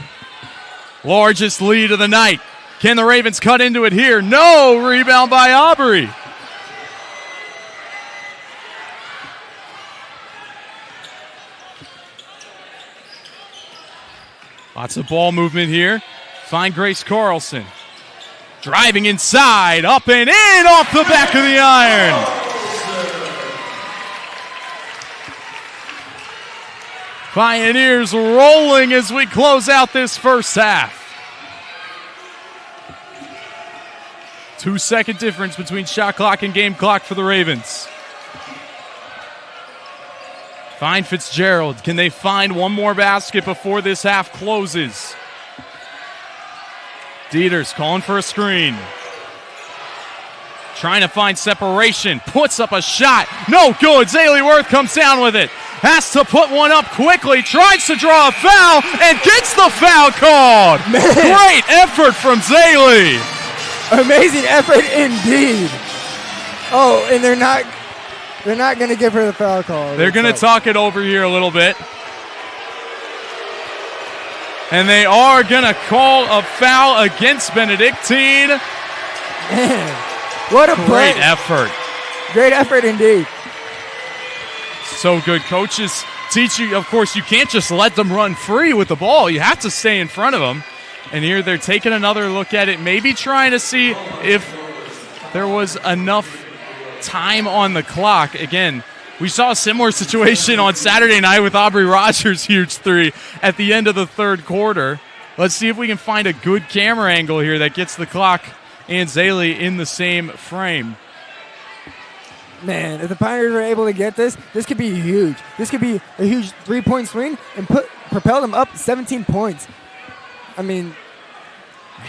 Largest lead of the night. Can the Ravens cut into it here? No. Rebound by Aubrey. Lots of ball movement here. Find Grace Carlson. Driving inside, up and in, off the back of the iron. Pioneers rolling as we close out this first half. 2-second difference between shot clock and game clock for the Ravens. Find Fitzgerald. Can they find one more basket before this half closes? Dieters calling for a screen. Trying to find separation. Puts up a shot. No good. Zaylee Worth comes down with it. Has to put one up quickly. Tries to draw a foul and gets the foul called. Man. Great effort from Zaylee. Amazing effort indeed. Oh, and they're not going to give her the foul call. They're going to talk it over here a little bit. And they are going to call a foul against Benedictine. Man, what a play. Great effort. Great effort indeed. So good. Coaches teach you, of course, you can't just let them run free with the ball. You have to stay in front of them. And here they're taking another look at it, maybe trying to see if there was enough time on the clock. Again, we saw a similar situation on Saturday night with Aubrey Rogers' huge three at the end of the third quarter. Let's see if we can find a good camera angle here that gets the clock and Zaylee in the same frame. Man, if the Pioneers are able to get this could be huge. This could be a huge three-point swing and propel them up 17 points. I mean,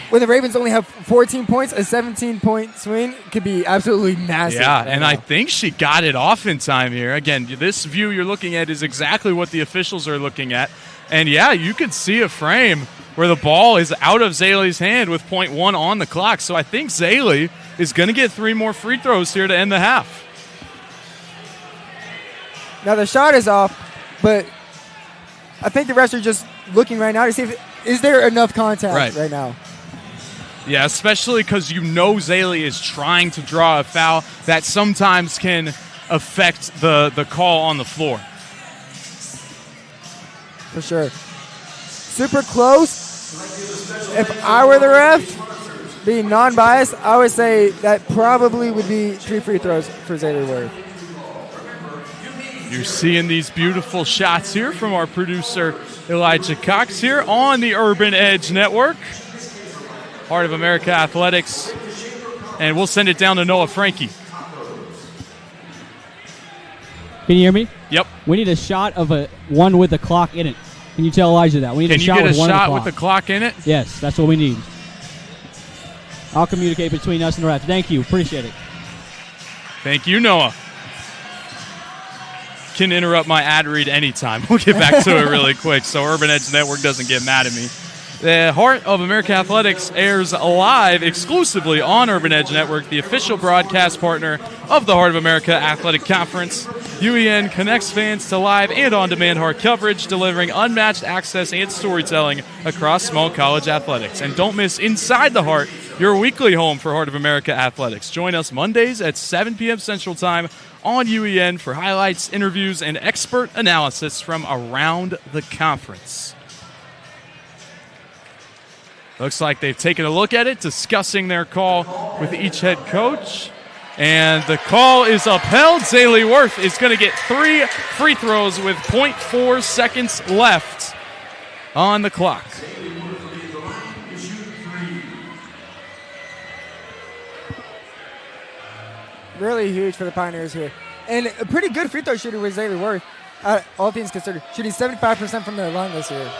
when the Ravens only have 14 points, a 17-point swing could be absolutely massive. Yeah, and I think she got it off in time here. Again, this view you're looking at is exactly what the officials are looking at. And, yeah, you can see a frame where the ball is out of Zaylee's hand with .1 on the clock. So I think Zaylee is going to get 3 more free throws here to end the half. Now the shot is off, but I think the refs are just looking right now to see is there enough contact right now. Yeah, especially because you know Zaylee is trying to draw a foul that sometimes can affect the call on the floor. For sure. Super close. If I were the ref, being non-biased, I would say that probably would be 3 free throws for Zaylee Worth. You're seeing these beautiful shots here from our producer, Elijah Cox, here on the Urban Edge Network. Heart of America Athletics. And we'll send it down to Noah Frankie. Can you hear me? Yep. We need a shot of one with the clock in it. Can you tell Elijah that? We need Can a you shot get a with one shot of with the clock in it? Yes, that's what we need. I'll communicate between us and the ref. Thank you. Appreciate it. Thank you, Noah. Can interrupt my ad read anytime. We'll get back to it really quick so Urban Edge Network doesn't get mad at me. The Heart of America Athletics airs live exclusively on Urban Edge Network, the official broadcast partner of the Heart of America Athletic Conference. UEN connects fans to live and on-demand Heart coverage, delivering unmatched access and storytelling across small college athletics. And don't miss Inside the Heart, your weekly home for Heart of America Athletics. Join us Mondays at 7 p.m. Central Time on UEN for highlights, interviews, and expert analysis from around the conference. Looks like they've taken a look at it, discussing their call with each head coach. And the call is upheld. Zaylee Worth is going to get 3 free throws with 0.4 seconds left on the clock. Really huge for the Pioneers here. And a pretty good free throw shooter with Zaylee Worth, all things considered. Shooting 75% from the line this year.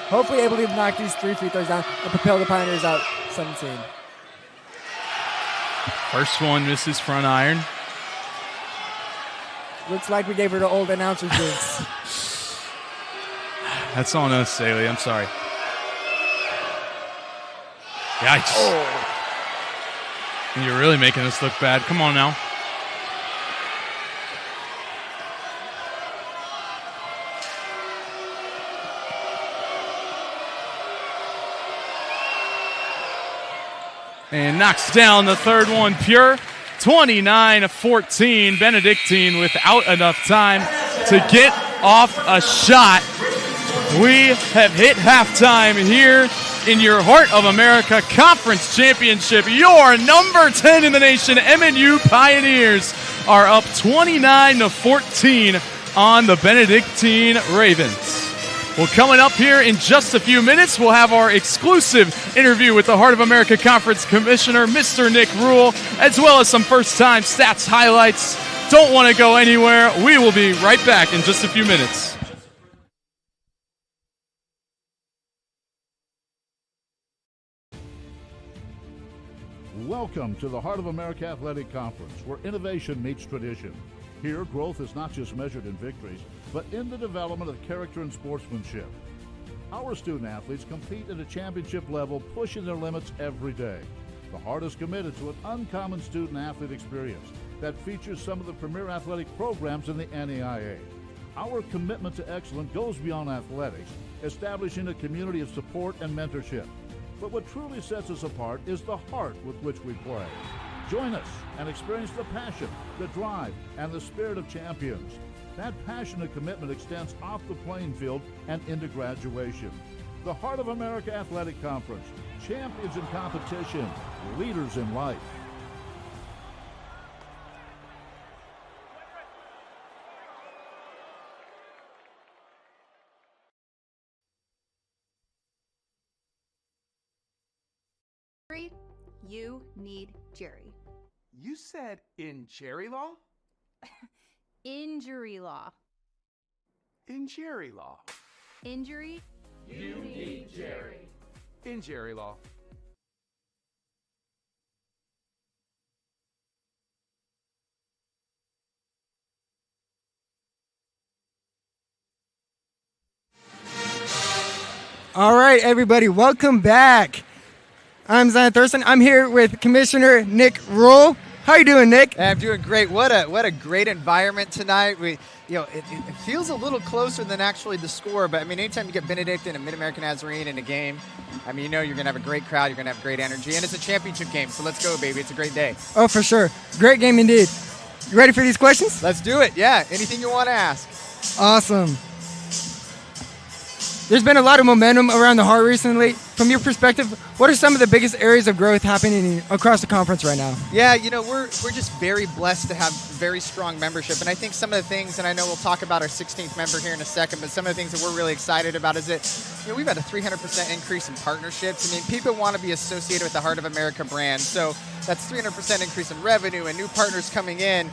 Hopefully able to knock these 3 free throws down and propel the Pioneers out 17. First one misses front iron. Looks like we gave her the old announcer jinx. That's on us, Zaylee. I'm sorry. Yikes. Oh. You're really making us look bad. Come on now. And knocks down the third one pure. 29-14. Benedictine without enough time to get off a shot. We have hit halftime here in your Heart of America Conference Championship. Your number 10 in the nation, MNU Pioneers, are up 29-14 on the Benedictine Ravens. Well, coming up here in just a few minutes, we'll have our exclusive interview with the Heart of America Conference Commissioner, Mr. Nick Rule, as well as some first-time stats highlights. Don't want to go anywhere. We will be right back in just a few minutes. Welcome to the Heart of America Athletic Conference, where innovation meets tradition. Here, growth is not just measured in victories, but in the development of character and sportsmanship. Our student athletes compete at a championship level, pushing their limits every day. The Heart is committed to an uncommon student athlete experience that features some of the premier athletic programs in the NAIA. Our commitment to excellence goes beyond athletics, establishing a community of support and mentorship. But what truly sets us apart is the heart with which we play. Join us and experience the passion, the drive, and the spirit of champions. That passion and commitment extends off the playing field and into graduation. The Heart of America Athletic Conference, champions in competition, leaders in life. You need Jerry. You said in Jerry law? Injury law. In Jerry law. Injury? You need Jerry. In Jerry law. All right, everybody, welcome back. I'm Zion Thurston. I'm here with Commissioner Nick Rule. How you doing, Nick? I'm doing great. What a great environment tonight. It feels a little closer than actually the score, but I mean, anytime you get Benedictine and Mid-American Nazarene in a game, I mean, you're going to have a great crowd, you're going to have great energy, and it's a championship game, so let's go, baby. It's a great day. Oh, for sure. Great game indeed. You ready for these questions? Let's do it. Yeah, anything you want to ask. Awesome. There's been a lot of momentum around the Heart recently. from your perspective, what are some of the biggest areas of growth happening across the conference right now? Yeah, we're just very blessed to have very strong membership. And I think some of the things, and I know we'll talk about our 16th member here in a second, but some of the things that we're really excited about is that we've had a 300% increase in partnerships. I mean, people want to be associated with the Heart of America brand. So that's 300% increase in revenue and new partners coming in.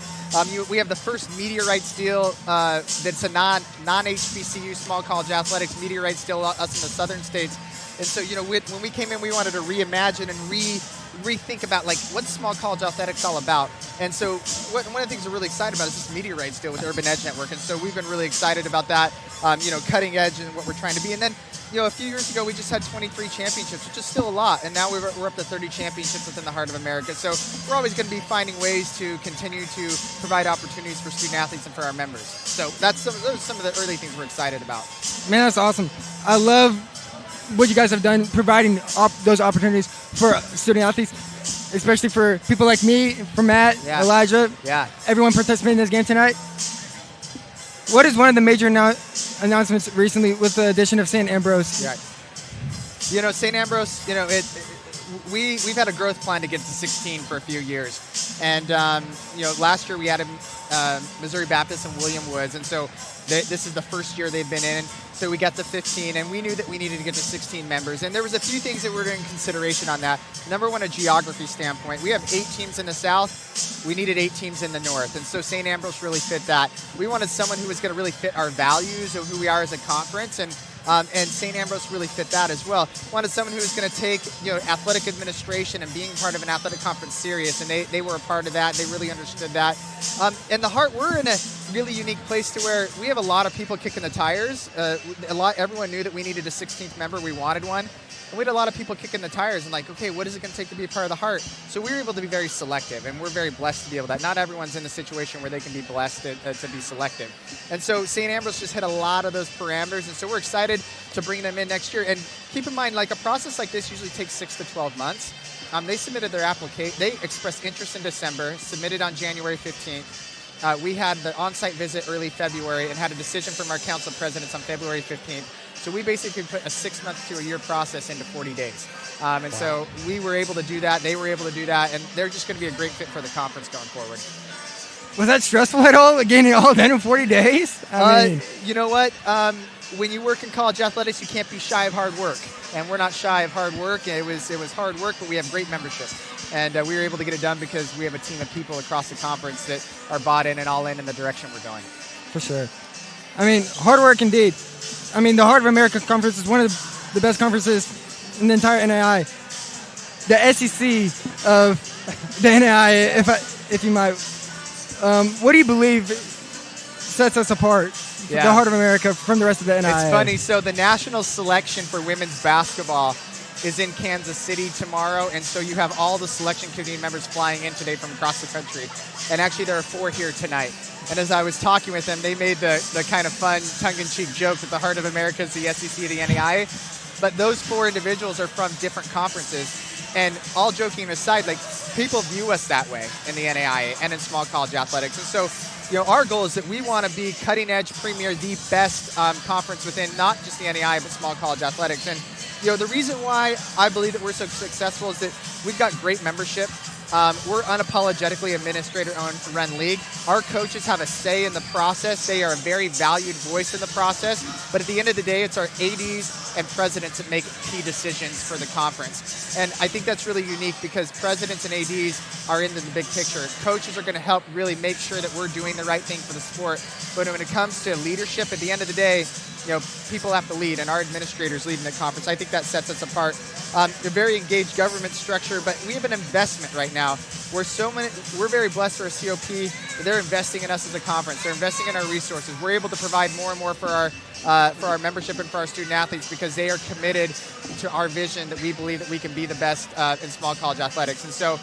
We have the first media rights deal that's a non-HBCU small college athletics media rights deal, us in the southern states. And so, when we came in, we wanted to reimagine and rethink about, like, what's small college athletics all about. And so one of the things we're really excited about is this media rights deal with Urban Edge Network. And so we've been really excited about that, cutting edge and what we're trying to be. And then, a few years ago, we just had 23 championships, which is still a lot. And now we're up to 30 championships within the Heart of America. So we're always going to be finding ways to continue to provide opportunities for student athletes and for our members. So those are some of the early things we're excited about. Man, that's awesome. I love what you guys have done, providing those opportunities for student athletes, especially for people like me, for Matt, Elijah, everyone participating in this game tonight. What is one of the major announcements recently with the addition of St. Ambrose? Yeah. St. Ambrose, we've had a growth plan to get to 16 for a few years. And, last year we added Missouri Baptist and William Woods. And so this is the first year they've been in. So we got to 15, and we knew that we needed to get to 16 members. And there was a few things that were in consideration on that. Number one, a geography standpoint. We have 8 teams in the South. We needed 8 teams in the North. And so St. Ambrose really fit that. We wanted someone who was going to really fit our values of who we are as a conference. And St. Ambrose really fit that as well. Wanted someone who was going to take, athletic administration and being part of an athletic conference serious, and they were a part of that. They really understood that. And the Heart, we're in a really unique place to where we have a lot of people kicking the tires. Everyone knew that we needed a 16th member. We wanted one. And we had a lot of people kicking the tires and like, okay, what is it going to take to be a part of the Heart? So we were able to be very selective, and we're very blessed to be able to. Not everyone's in a situation where they can be blessed to be selective. And so St. Ambrose just hit a lot of those parameters, and so we're excited to bring them in next year. And keep in mind, like, a process like this usually takes 6 to 12 months. They submitted their application. They expressed interest in December, submitted on January 15th. We had the on-site visit early February and had a decision from our council presidents on February 15th. So we basically put a 6-month to a year process into 40 days. And so we were able to do that. They were able to do that. And they're just going to be a great fit for the conference going forward. Was that stressful at all, getting it all done in 40 days? You know what? When you work in college athletics, you can't be shy of hard work. And we're not shy of hard work. It was hard work, but we have great membership. And we were able to get it done because we have a team of people across the conference that are bought in and all in the direction we're going. For sure. Hard work indeed. The Heart of America Conference is one of the best conferences in the entire NAI. The SEC of the NAI, if you might. What do you believe sets us apart, the Heart of America, from the rest of the NAI? It's funny. So the national selection for women's basketball is in Kansas City tomorrow, and so you have all the selection committee members flying in today from across the country. And actually there are 4 here tonight. And as I was talking with them, they made the kind of fun, tongue-in-cheek joke that the Heart of America is the SEC of the NAIA. But those 4 individuals are from different conferences. And all joking aside, like, people view us that way in the NAIA and in small college athletics. And so, our goal is that we want to be cutting-edge, premier, the best conference within not just the NAIA, but small college athletics. And, the reason why I believe that we're so successful is that we've got great membership. We're unapologetically administrator-owned run league. Our coaches have a say in the process. They are a very valued voice in the process. But at the end of the day, it's our ADs and presidents that make key decisions for the conference. And I think that's really unique because presidents and ADs are in the big picture. Coaches are going to help really make sure that we're doing the right thing for the sport. But when it comes to leadership, at the end of the day, people have to lead, and our administrators lead in the conference. I think that sets us apart. A very engaged government structure, but we have an investment right now. We're very blessed for a COP. They're investing in us as a conference. They're investing in our resources. We're able to provide more and more for our membership and for our student athletes because they are committed to our vision that we believe that we can be the best in small college athletics. And so,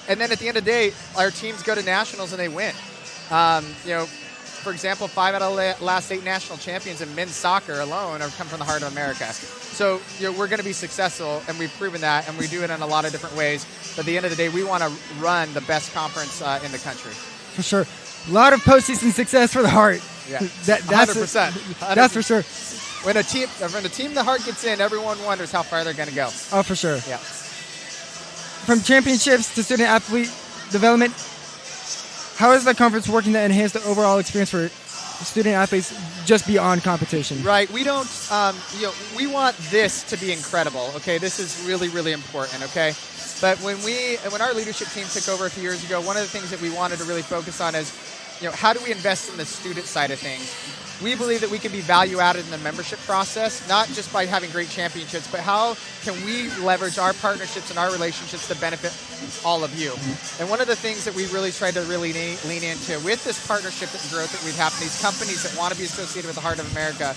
and then at the end of the day, our teams go to nationals and they win. For example, 5 out of the last 8 national champions in men's soccer alone have come from the Heart of America. So we're going to be successful, and we've proven that, and we do it in a lot of different ways. But at the end of the day, we want to run the best conference in the country. For sure. A lot of postseason success for the Heart. Yeah, that's 100%. That's for sure. when a team the heart gets in, everyone wonders how far they're going to go. Oh, for sure. Yeah. From championships to student athlete development, how is the conference working to enhance the overall experience for student athletes just beyond competition? Right. We don't, we want this to be incredible. Okay. This is really, really important. Okay. But when our leadership team took over a few years ago, one of the things that we wanted to really focus on is, how do we invest in the student side of things? We believe that we can be value added in the membership process, not just by having great championships, but how can we leverage our partnerships and our relationships to benefit all of you? And one of the things that we really tried to really lean into with this partnership and growth that we've had from these companies that want to be associated with the Heart of America,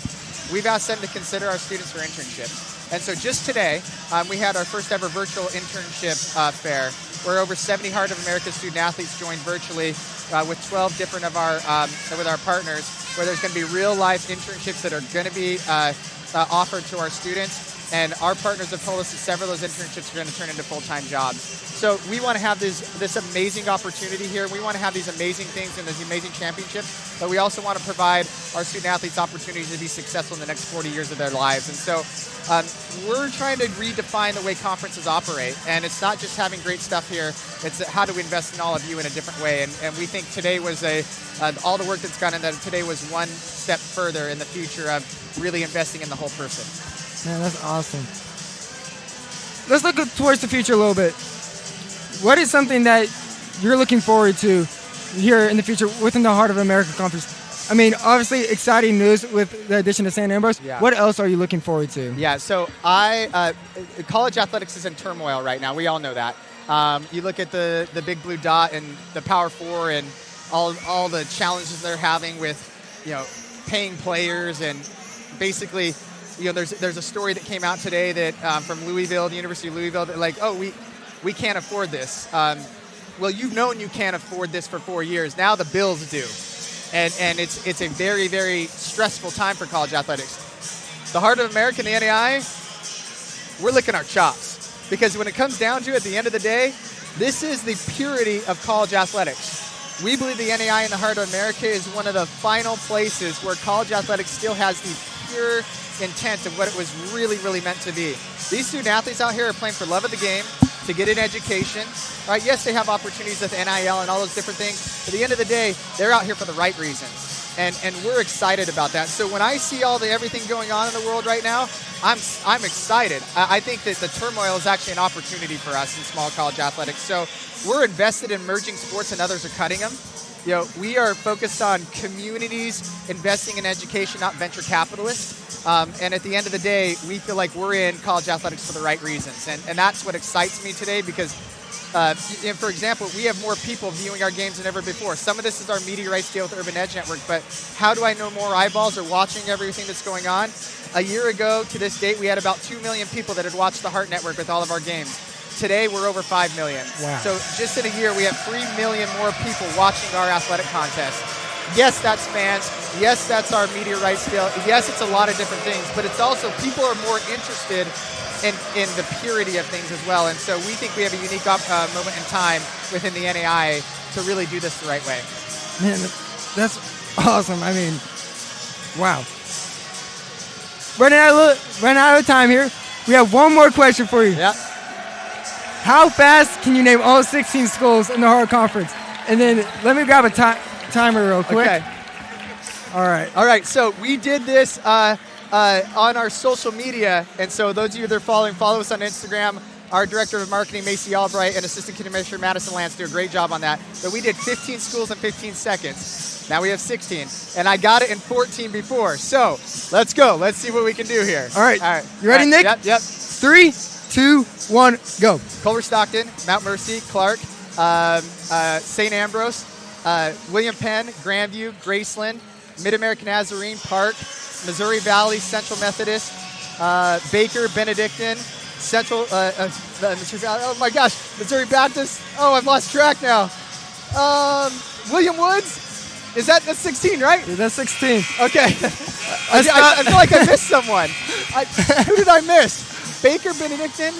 we've asked them to consider our students for internships. And so just today, we had our first ever virtual internship fair, where over 70 Heart of America student athletes joined virtually with 12 different of our with our partners, where there's going to be real life internships that are going to be offered to our students. And our partners have told us that several of those internships are going to turn into full-time jobs. So we want to have this amazing opportunity here. We want to have these amazing things and these amazing championships, but we also want to provide our student athletes opportunities to be successful in the next 40 years of their lives. And so we're trying to redefine the way conferences operate. And it's not just having great stuff here. It's how do we invest in all of you in a different way. And we think today was all the work that's gone in that today was one step further in the future of really investing in the whole person. Man, that's awesome. Let's look towards the future a little bit. What is something that you're looking forward to here in the future within the Heart of America Conference? I mean, obviously exciting news with the addition of St. Ambrose. Yeah. What else are you looking forward to? Yeah, so college athletics is in turmoil right now. We all know that. You look at the big blue dot and the Power Four and all the challenges they're having with, paying players and basically, there's a story that came out today that from Louisville, the University of Louisville, that like, we can't afford this. Well, you've known you can't afford this for 4 years. Now the bills do. And it's a very, very stressful time for college athletics. The Heart of America and the NAI, we're licking our chops. Because when it comes down to it, at the end of the day, this is the purity of college athletics. We believe the NAI and the Heart of America is one of the final places where college athletics still has the pure intent of what it was really, really meant to be. These student athletes out here are playing for love of the game, to get an education. Right? Yes, they have opportunities with NIL and all those different things, but at the end of the day, they're out here for the right reasons. And we're excited about that. So when I see everything going on in the world right now, I'm excited. I think that the turmoil is actually an opportunity for us in small college athletics. So we're invested in emerging sports and others are cutting them. We are focused on communities investing in education, not venture capitalists. And at the end of the day, we feel like we're in college athletics for the right reasons. And that's what excites me today because, for example, we have more people viewing our games than ever before. Some of this is our media rights deal with Urban Edge Network, but how do I know more eyeballs are watching everything that's going on? A year ago to this date, we had about 2 million people that had watched the Heart Network with all of our games. Today, we're over 5 million. Wow. So just in a year, we have 3 million more people watching our athletic contest. Yes, that's fans. Yes, that's our media rights deal. Yes, it's a lot of different things, but it's also people are more interested in the purity of things as well. And so we think we have a unique moment in time within the NAI to really do this the right way. Man, that's awesome. I mean, wow. Running out of time here. We have one more question for you. Yeah. How fast can you name all 16 schools in the Heart Conference? And then let me grab a timer real quick. Okay. All right. So we did this on our social media, and so those of you that are following, follow us on Instagram. Our Director of Marketing, Macy Albright, and Assistant Commissioner Madison Lance do a great job on that. But we did 15 schools in 15 seconds. Now we have 16, and I got it in 14 before. So let's go. Let's see what we can do here. All right. You ready, Nick? Yep. 3, 2, 1, go. Culver Stockton, Mount Mercy, Clark, St. Ambrose, William Penn, Grandview, Graceland, Mid-American Nazarene, Park, Missouri Valley, Central Methodist, Baker, Benedictine, Central, Missouri Valley, oh my gosh, Missouri Baptist, oh, I've lost track now. William Woods, that's 16, right? That's 16. Okay. I feel like I missed someone. Who did I miss? Baker, Benedictine?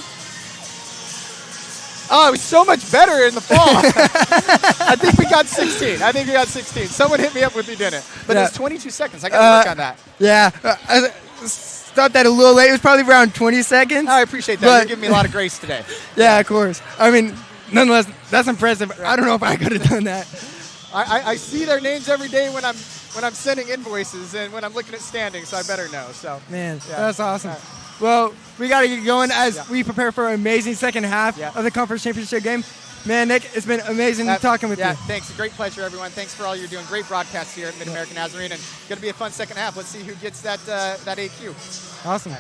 Oh, it was so much better in the fall. I think we got 16. Someone hit me up if we didn't. But it was 22 seconds. I got to work on that. Yeah. stopped that a little late. It was probably around 20 seconds. I appreciate that. But- You're giving me a lot of grace today. Yeah, of course. I mean, nonetheless, that's impressive. I don't know if I could have done that. I see their names every day when I'm sending invoices and when I'm looking at standings, so I better know. So Man, yeah. that's awesome. Well, we got to get going as we prepare for an amazing second half Yeah. of the conference championship game. Man, Nick, it's been amazing talking with you. Thanks. A great pleasure, everyone. Thanks for all you're doing. Great broadcast here at Mid-American Nazarene, and going to be a fun second half. Let's see who gets that AQ. Awesome.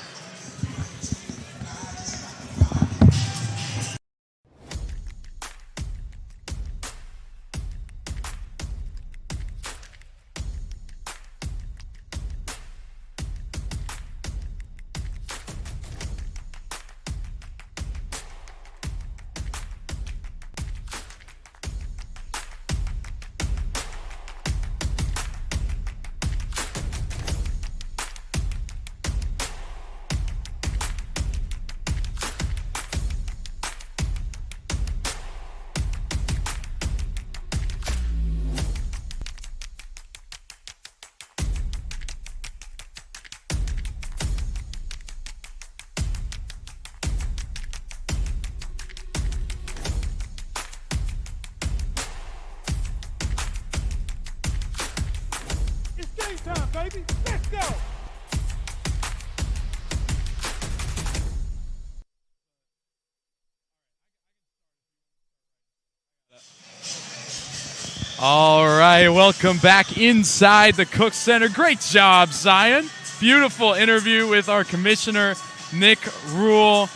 All right, welcome back inside the Cook Center. Great job, Zion. Beautiful interview with our commissioner, Nick Rule.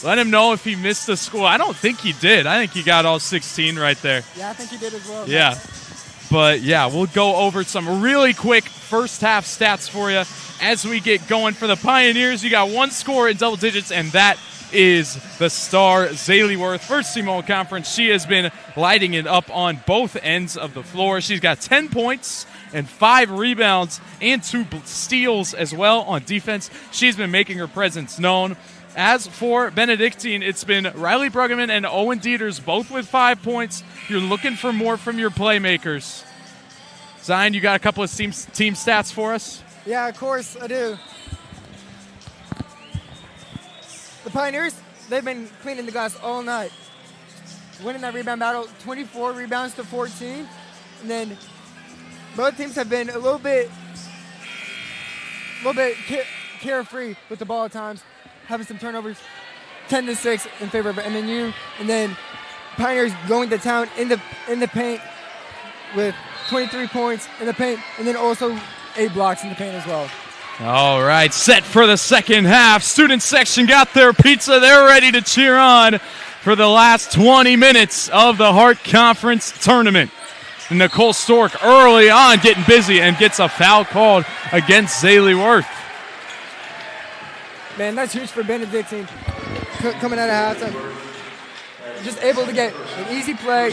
Let him know if he missed the score. I don't think he did. I think he got all 16 right there. Yeah, I think he did as well. Yeah. But, yeah, we'll go over some really quick first half stats for you as we get going. For the Pioneers, you got one score in double digits, and that is the star, Zaylee Worth. First team all-conference. She has been lighting it up on both ends of the floor. She's got 10 points and 5 rebounds and 2 steals as well on defense. She's been making her presence known. As for Benedictine, it's been Riley Bruggeman and Owen Dieters, both with 5 points. You're looking for more from your playmakers. Zion, you got a couple of team stats for us? Yeah, of course I do. The Pioneers, they've been cleaning the glass all night. Winning that rebound battle, 24 rebounds to 14. And then both teams have been a little bit carefree with the ball at times, having some turnovers, 10-6 in favor of MNU. And then Pioneers going to town in the paint with 23 points in the paint, and then also 8 blocks in the paint as well. All right, set for the second half. Student section got their pizza. They're ready to cheer on for the last 20 minutes of the Hart Conference Tournament. Nicole Stork early on getting busy and gets a foul called against Zaylee Worth. Man, that's huge for Benedictine coming out of halftime. Just able to get an easy play,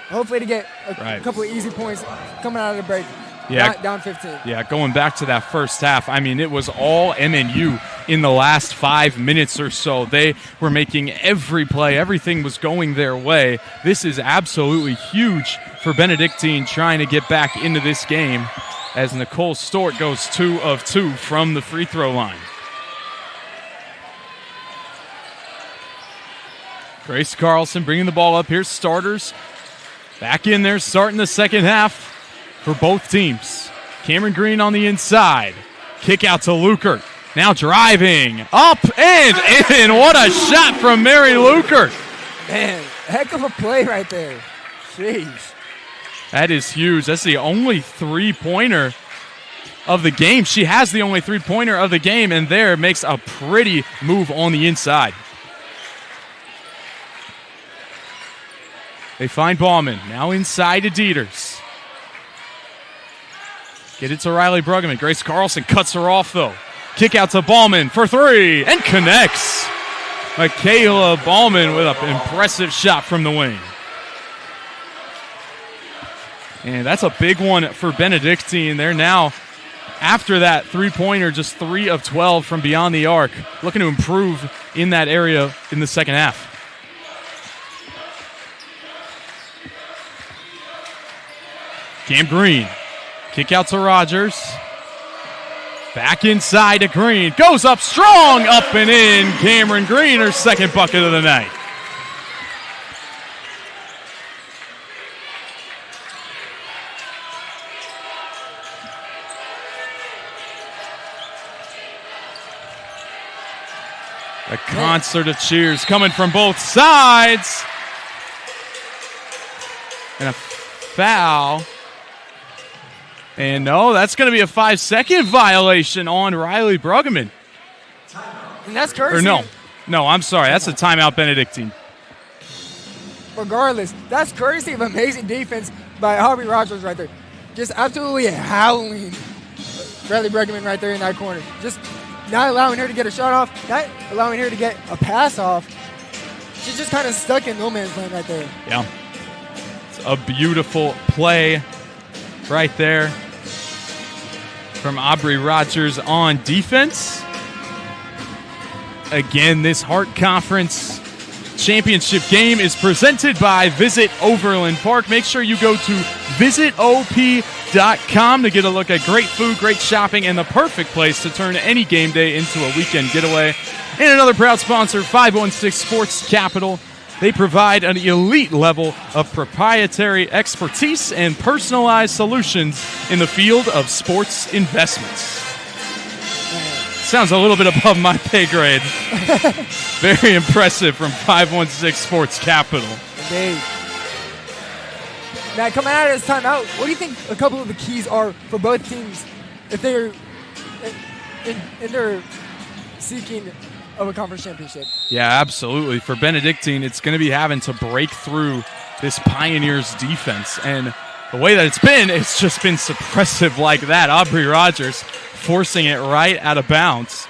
hopefully to get a couple of easy points coming out of the break. Yeah, down 15. Yeah, going back to that first half, I mean, it was all MNU in the last 5 minutes or so. They were making every play. Everything was going their way. This is absolutely huge for Benedictine trying to get back into this game as Nicole Stork goes 2 of 2 from the free throw line. Grace Carlson bringing the ball up. Here's starters back in there starting the second half for both teams. Cameron Green on the inside. Kick out to Lukert. Now driving up and in. What a shot from Mary Lukert. Man, heck of a play right there. Jeez. That is huge. That's the only three-pointer of the game. She has the only three-pointer of the game, and there makes a pretty move on the inside. They find Ballman. Now inside to Dieters. Get it to Riley Bruggeman. Grace Carlson cuts her off, though. Kick out to Ballman for 3 and connects. Michaela Ballman with an impressive shot from the wing. And that's a big one for Benedictine. They're now, after that three-pointer, just 3 of 12 from beyond the arc. Looking to improve in that area in the second half. Cam Green. Kick out to Rogers. Back inside to Green. Goes up strong, up and in. Cameron Green, her second bucket of the night. A concert of cheers coming from both sides. And a foul. And no, that's going to be a 5-second violation on Riley Bruggeman. And that's courtesy. Or no, I'm sorry. That's a timeout, Benedictine. Regardless, that's courtesy of amazing defense by Aubrey Rogers right there. Just absolutely howling Riley Bruggeman right there in that corner. Just not allowing her to get a shot off, not allowing her to get a pass off. She's just kind of stuck in no man's land right there. Yeah. It's a beautiful play right there from Aubrey Rogers on defense. Again, this Hart Conference Championship game is presented by Visit Overland Park. Make sure you go to visitop.com to get a look at great food, great shopping, and the perfect place to turn any game day into a weekend getaway. And another proud sponsor, 516 Sports Capital. They provide an elite level of proprietary expertise and personalized solutions in the field of sports investments. Sounds a little bit above my pay grade. Very impressive from 516 Sports Capital. Indeed. Now, coming out of this timeout, what do you think a couple of the keys are for both teams if they're in their seeking of a conference championship? Yeah, absolutely. For Benedictine, it's going to be having to break through this Pioneers defense. And the way that it's just been suppressive like that. Aubrey Rogers forcing it right out of bounds.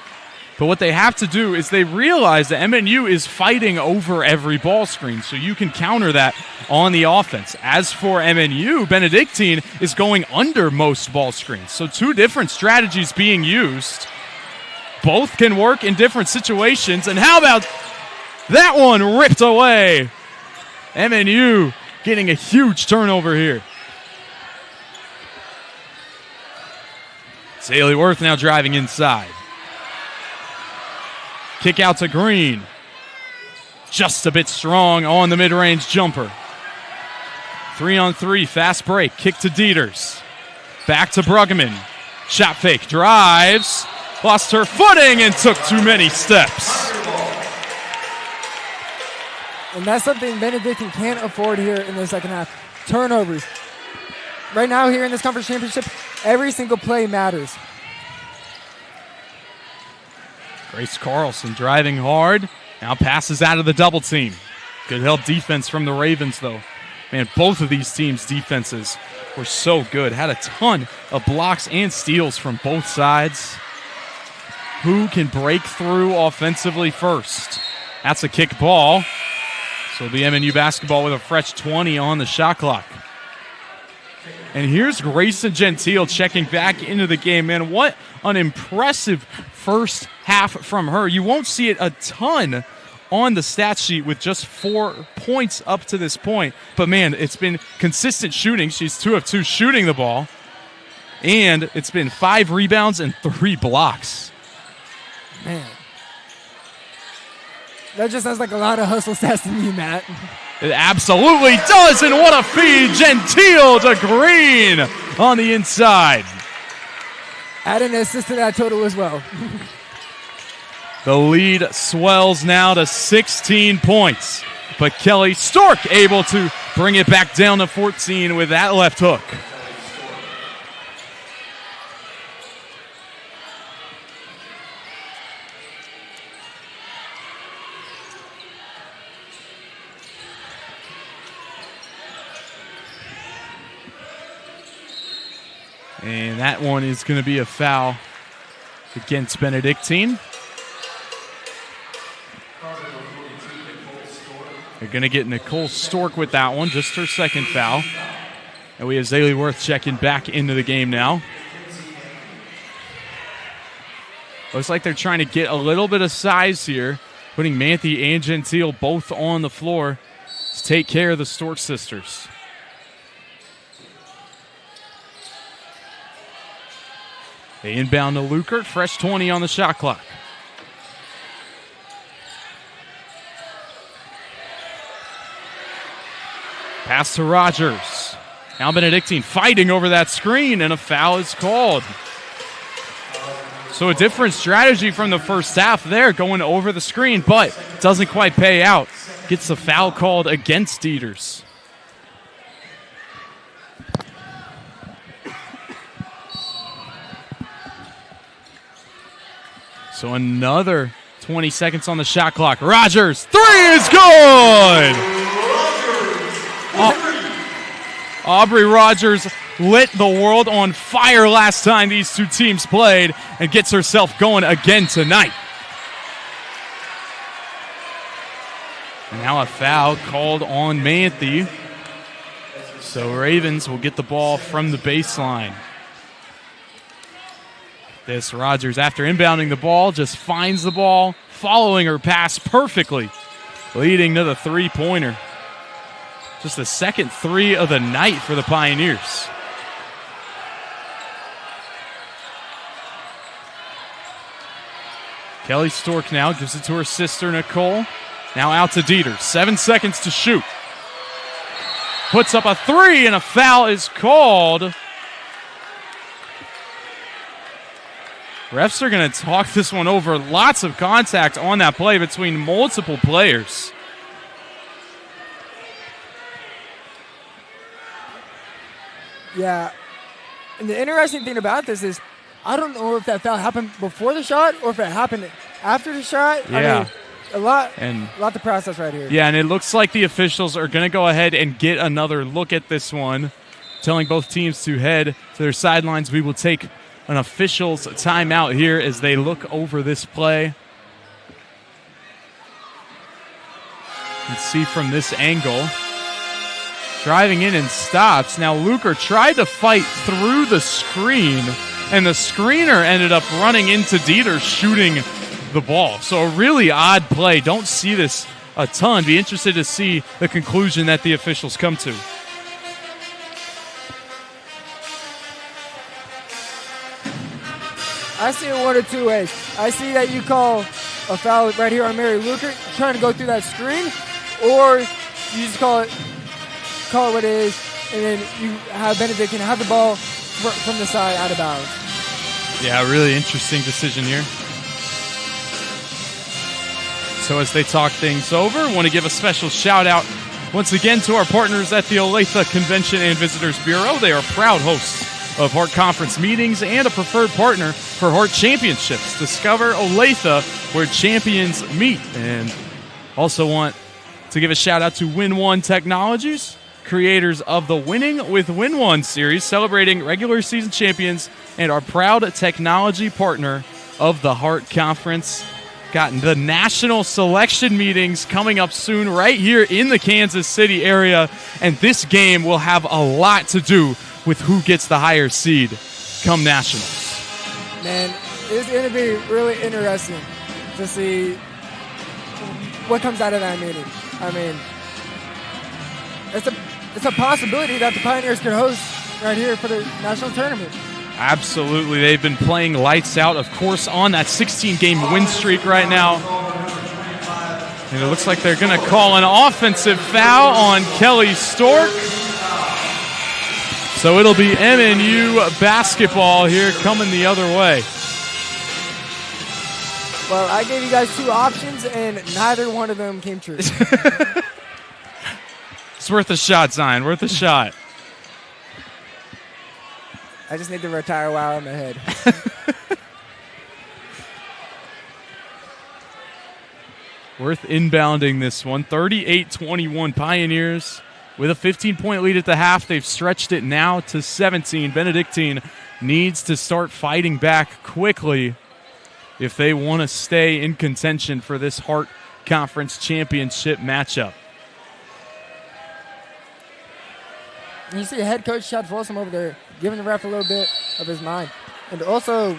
But what they have to do is they realize that MNU is fighting over every ball screen, so you can counter that on the offense. As for MNU, Benedictine is going under most ball screens. So two different strategies being used. Both can work in different situations. And how about that one ripped away? MNU getting a huge turnover here. Zaley Worth now driving inside. Kick out to Green. Just a bit strong on the mid-range jumper. 3-on-3, fast break. Kick to Dieters. Back to Bruggeman. Shot fake, drives. Lost her footing and took too many steps. And that's something Benedictine can't afford here in the second half. Turnovers. Right now here in this conference championship, every single play matters. Grace Carlson driving hard. Now passes out of the double team. Good help defense from the Ravens, though. Man, both of these teams' defenses were so good. Had a ton of blocks and steals from both sides. Who can break through offensively first? That's a kick ball. So it'll be MNU basketball with a fresh 20 on the shot clock. And here's Grayson Gentile checking back into the game. Man, what an impressive first half from her. You won't see it a ton on the stat sheet with just 4 points up to this point. But, man, it's been consistent shooting. She's 2 of 2 shooting the ball. And it's been 5 rebounds and 3 blocks. Man. That just sounds like a lot of hustle stats to me, Matt. It absolutely does, and what a feed. Gentile to Green on the inside. Add an assist to that total as well. The lead swells now to 16 points. But Kelly Stork able to bring it back down to 14 with that left hook. And that one is going to be a foul against Benedictine. They're going to get Nicole Stork with that one, just her second foul. And we have Zaley Worth checking back into the game now. Looks like they're trying to get a little bit of size here, putting Manthe and Gentile both on the floor to take care of the Stork sisters. They inbound to Lukert, fresh 20 on the shot clock. Pass to Rogers. Now Benedictine fighting over that screen, and a foul is called. So a different strategy from the first half there, going over the screen, but doesn't quite pay out. Gets the foul called against Dieters. So another 20 seconds on the shot clock. Rogers, 3 is good! Aubrey Rogers lit the world on fire last time these two teams played and gets herself going again tonight. And now a foul called on Manthe. So Ravens will get the ball from the baseline. This Rogers, after inbounding the ball, just finds the ball, following her pass perfectly, leading to the three-pointer. Just the second 3 of the night for the Pioneers. Kelly Stork now gives it to her sister, Nicole. Now out to Dieters. 7 seconds to shoot. Puts up a 3, and a foul is called. Refs are going to talk this one over. Lots of contact on that play between multiple players. Yeah, and the interesting thing about this is I don't know if that foul happened before the shot or if it happened after the shot. Yeah. I mean, a lot to process right here. Yeah, and it looks like the officials are going to go ahead and get another look at this one, telling both teams to head to their sidelines. We will take an official's timeout here as they look over this play. You can see from this angle. Driving in and stops. Now Luker tried to fight through the screen, and the screener ended up running into Dieter shooting the ball. So a really odd play. Don't see this a ton. Be interested to see the conclusion that the officials come to. I see it one of two ways. I see that you call a foul right here on Mary Luker trying to go through that screen, or you just call it what it is, and then you have Benedictine have the ball from the side out of bounds. Yeah, really interesting decision here. So as they talk things over, I want to give a special shout out once again to our partners at the Olathe Convention and Visitors Bureau. They are proud hosts of Hart Conference meetings and a preferred partner for Hart Championships. Discover Olathe, where champions meet. And also want to give a shout out to Win One Technologies, creators of the Winning with Win One series, celebrating regular season champions and our proud technology partner of the Hart Conference. Got the national selection meetings coming up soon right here in the Kansas City area, and this game will have a lot to do with who gets the higher seed come nationals. Man, it's going to be really interesting to see what comes out of that meeting. I mean, it's a possibility that the Pioneers could host right here for the national tournament. Absolutely. They've been playing lights out, of course, on that 16-game win streak right now. And it looks like they're going to call an offensive foul on Kelly Stork. So it'll be MNU basketball here coming the other way. Well, I gave you guys two options, and neither one of them came true. It's worth a shot, Zion. Worth a shot. I just need to retire while I'm ahead. Worth inbounding this one. 38-21 Pioneers with a 15-point lead at the half. They've stretched it now to 17. Benedictine needs to start fighting back quickly if they want to stay in contention for this Hart Conference Championship matchup. And you see head coach Chad Folsom over there giving the ref a little bit of his mind. And also,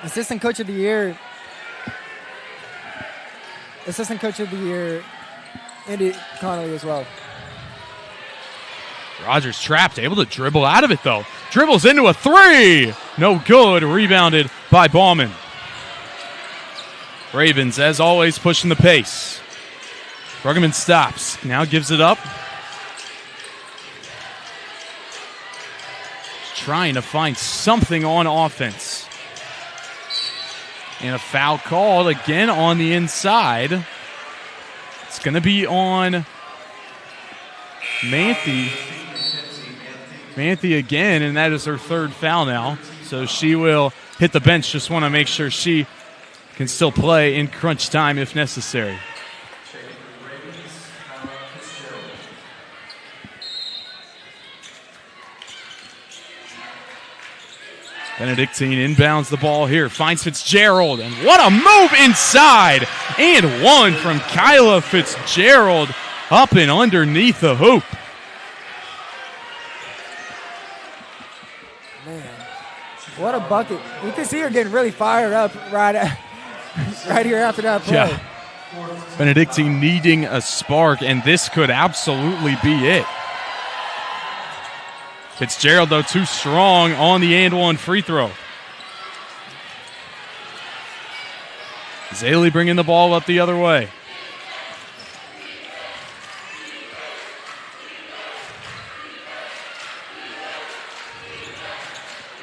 assistant coach of the year, Andy Connolly as well. Rogers trapped, able to dribble out of it, though. Dribbles into a three. No good. Rebounded by Bauman. Ravens, as always, pushing the pace. Bruggeman stops. Now gives it up. Trying to find something on offense. And a foul called again on the inside. It's going to be on Manthe. Manthe again, and that is her third foul now. So she will hit the bench. Just want to make sure she can still play in crunch time if necessary. Benedictine inbounds the ball here. Finds Fitzgerald, and what a move inside! And one from Kyla Fitzgerald up and underneath the hoop. Man, what a bucket. You can see her getting really fired up right here after that play. Yeah. Benedictine needing a spark, and this could absolutely be it. Fitzgerald, though, too strong on the and one free throw. Zaley bringing the ball up the other way.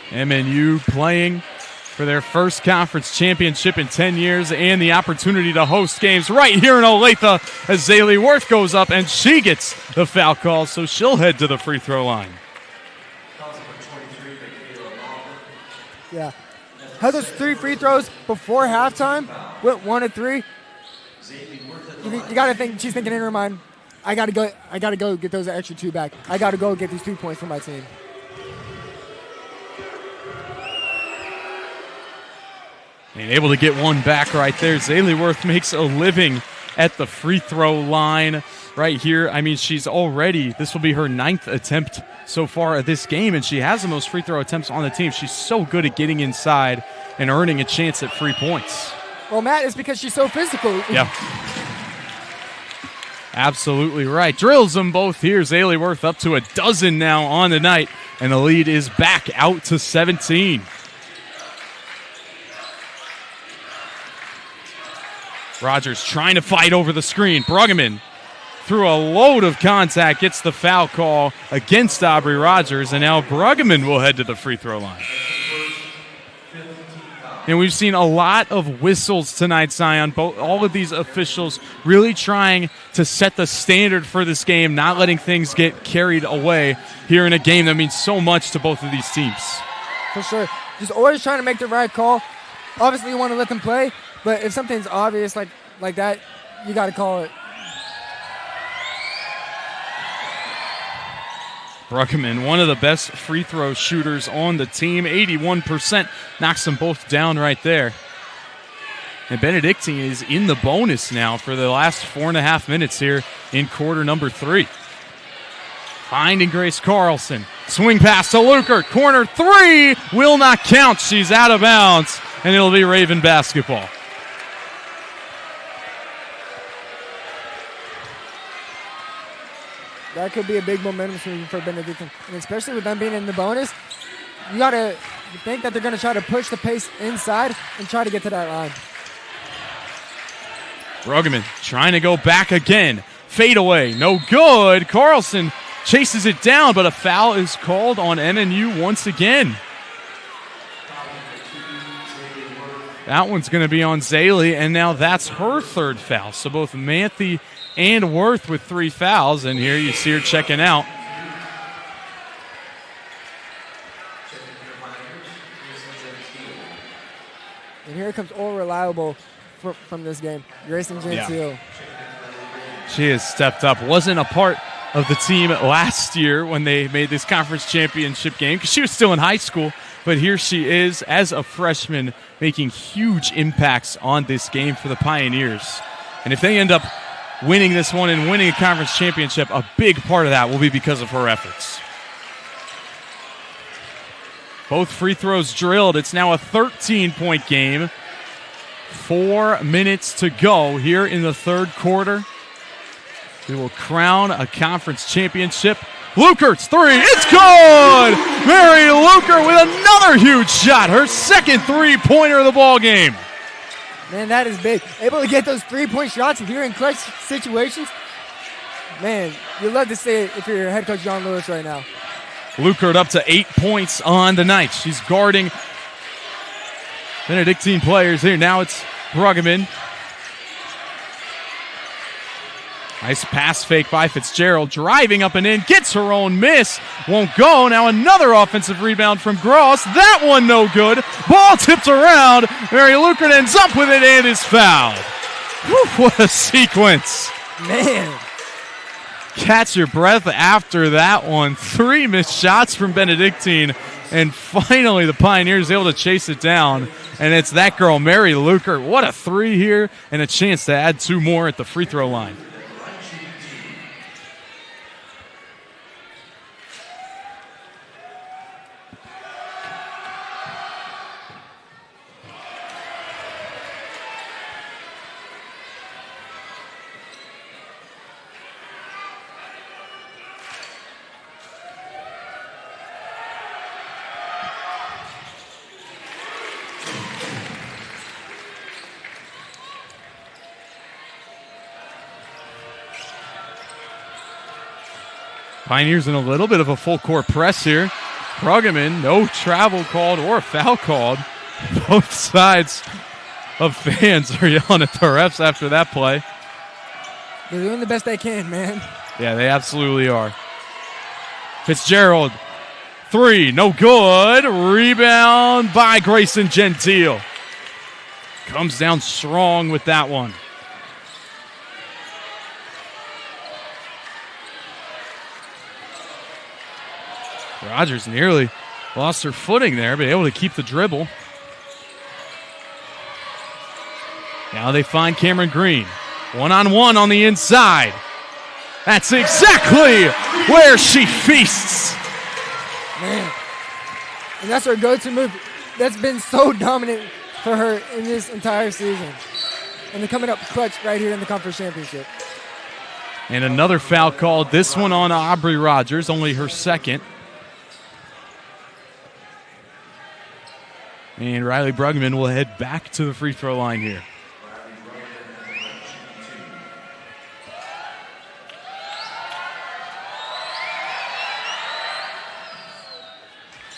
MNU playing for their first conference championship in 10 years and the opportunity to host games right here in Olathe as Zaley Worth goes up and she gets the foul call, so she'll head to the free throw line. Yeah. Had those 3 free throws before halftime, went 1 of 3. You got to think, she's thinking in her mind, I got to go get those extra 2 back. I got to go get these 2 points for my team. And able to get one back right there. Zaley Worth makes a living at the free throw line right here. I mean, this will be her 9th attempt so far at this game, and she has the most free throw attempts on the team. She's so good at getting inside and earning a chance at free points. Well, Matt, it's because she's so physical. Yeah. Absolutely right. Drills them both here. Zaley Worth up to 12 now on the night, and the lead is back out to 17. Rogers trying to fight over the screen. Bruggeman, through a load of contact, gets the foul call against Aubrey Rogers, and now Bruggeman will head to the free throw line. And we've seen a lot of whistles tonight, Zion. All of these officials really trying to set the standard for this game, not letting things get carried away here in a game that means so much to both of these teams. For sure. Just always trying to make the right call. Obviously, you want to let them play, but if something's obvious like that, you got to call it. Bruggeman, one of the best free throw shooters on the team, 81%, knocks them both down right there. And Benedictine is in the bonus now for the last 4.5 minutes here in quarter number 3. Finding Grace Carlson. Swing pass to Lukert. Corner 3 will not count. She's out of bounds, and it'll be Raven basketball. That could be a big momentum swing for Benedictine. And especially with them being in the bonus, you got to think that they're going to try to push the pace inside and try to get to that line. Bruggeman trying to go back again. Fade away. No good. Carlson chases it down, but a foul is called on MNU once again. That one's going to be on Zaley, and now that's her 3rd foul. So both Manthe and Worth with 3 fouls, and here you see her checking out. And here comes all reliable from this game, Grayson Gentile. Yeah. She has stepped up. Wasn't a part of the team last year when they made this conference championship game because she was still in high school, but here she is as a freshman making huge impacts on this game for the Pioneers. And if they end up winning this one and winning a conference championship, a big part of that will be because of her efforts. Both free throws drilled. It's now a 13-point game. 4 minutes to go here in the 3rd quarter. We will crown a conference championship Luker's three. It's good! Mary Luker with another huge shot. Her second three-pointer of the ball game. Man, that is big. Able to get those three-point shots here in clutch situations. Man, you'd love to see it if you're head coach John Lewis right now. Luker up to 8 points on the night. She's guarding Benedictine players here. Now it's Bruggeman. Nice pass fake by Fitzgerald. Driving up and in. Gets her own miss. Won't go. Now another offensive rebound from Gross. That one no good. Ball tipped around. Mary Luker ends up with it and is fouled. Whew, what a sequence. Man. Catch your breath after that one. 3 missed shots from Benedictine. And finally the Pioneers able to chase it down. And it's that girl, Mary Luker. What a 3 here. And a chance to add 2 more at the free throw line. Pioneers in a little bit of a full court press here. Bruggeman, no travel called or foul called. Both sides of fans are yelling at the refs after that play. They're doing the best they can, man. Yeah, they absolutely are. Fitzgerald, 3, no good. Rebound by Grayson Gentile. Comes down strong with that one. Rogers nearly lost her footing there, but able to keep the dribble. Now they find Cameron Green. One-on-one on the inside. That's exactly where she feasts. Man. And that's her go-to move. That's been so dominant for her in this entire season. And they're coming up clutch right here in the conference championship. And another foul called. This one on Aubrey Rogers, only her second. And Riley Bruggeman will head back to the free throw line here.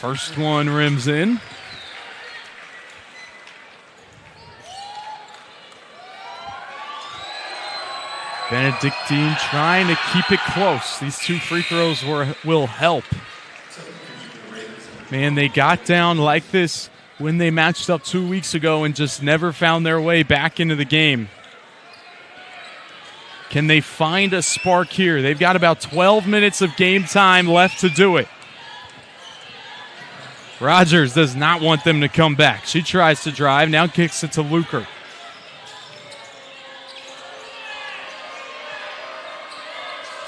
First one rims in. Benedictine trying to keep it close. These 2 free throws will help. Man, they got down like this when they matched up 2 weeks ago and just never found their way back into the game. Can they find a spark here? They've got about 12 minutes of game time left to do it. Rogers does not want them to come back. She tries to drive, now kicks it to Luker.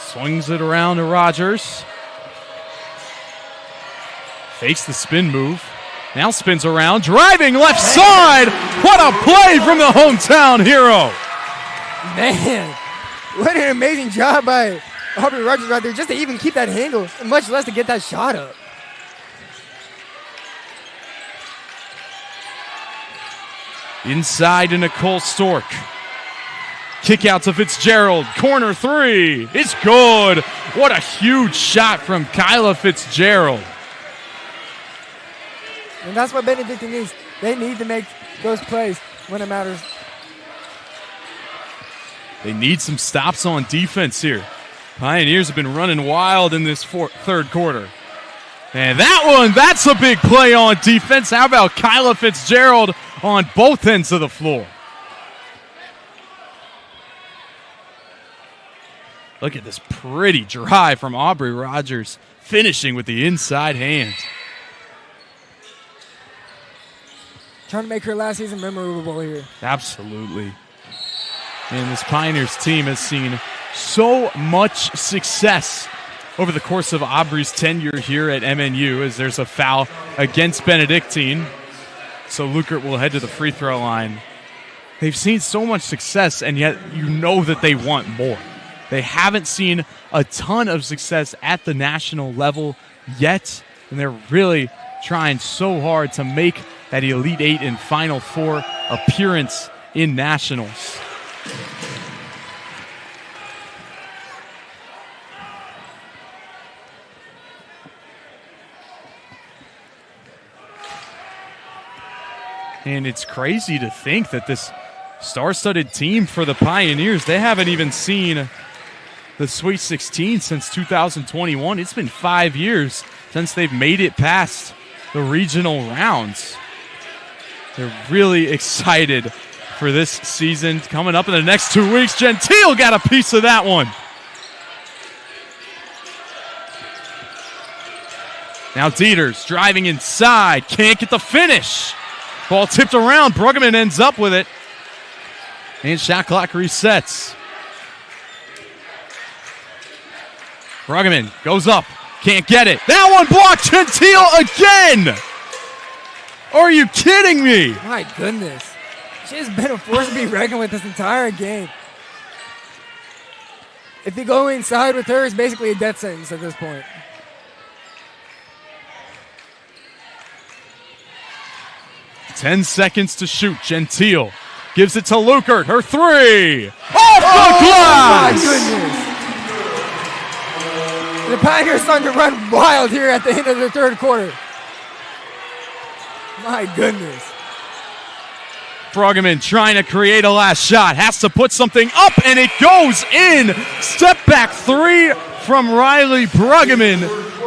Swings it around to Rogers. Fakes the spin move. Now spins around, driving left side. What a play from the hometown hero. Man, what an amazing job by Aubrey Rogers right there just to even keep that handle, and much less to get that shot up. Inside to Nicole Stork. Kick out to Fitzgerald. Corner 3. It's good. What a huge shot from Kyla Fitzgerald. And that's what Benedictine needs. They need to make those plays when it matters. They need some stops on defense here. Pioneers have been running wild in this third quarter. And that one, that's a big play on defense. How about Kyla Fitzgerald on both ends of the floor? Look at this pretty drive from Aubrey Rogers, finishing with the inside hand. Trying to make her last season memorable here. Absolutely. And this Pioneers team has seen so much success over the course of Aubrey's tenure here at MNU, as there's a foul against Benedictine. So Luker will head to the free throw line. They've seen so much success, and yet you know that they want more. They haven't seen a ton of success at the national level yet, and they're really trying so hard to make that Elite Eight and Final Four appearance in nationals. And it's crazy to think that this star-studded team for the Pioneers, they haven't even seen the Sweet 16 since 2021. It's been 5 years since they've made it past the regional rounds. They're really excited for this season coming up in the next 2 weeks. Gentile got a piece of that one. Now Dieters driving inside, can't get the finish. Ball tipped around, Bruggeman ends up with it. And shot clock resets. Bruggeman goes up, can't get it. That one blocked, Gentile again! Are you kidding me? My goodness. She has been a force to be reckoned with this entire game. If you go inside with her, it's basically a death sentence at this point. Ten seconds to shoot. Gentile gives it to Lukert. Her three. Off the glass! My goodness. The Pioneers starting to run wild here at the end of the third quarter. My goodness. Bruggeman trying to create a last shot. Has to put something up, and it goes in. Step back three from Riley Bruggeman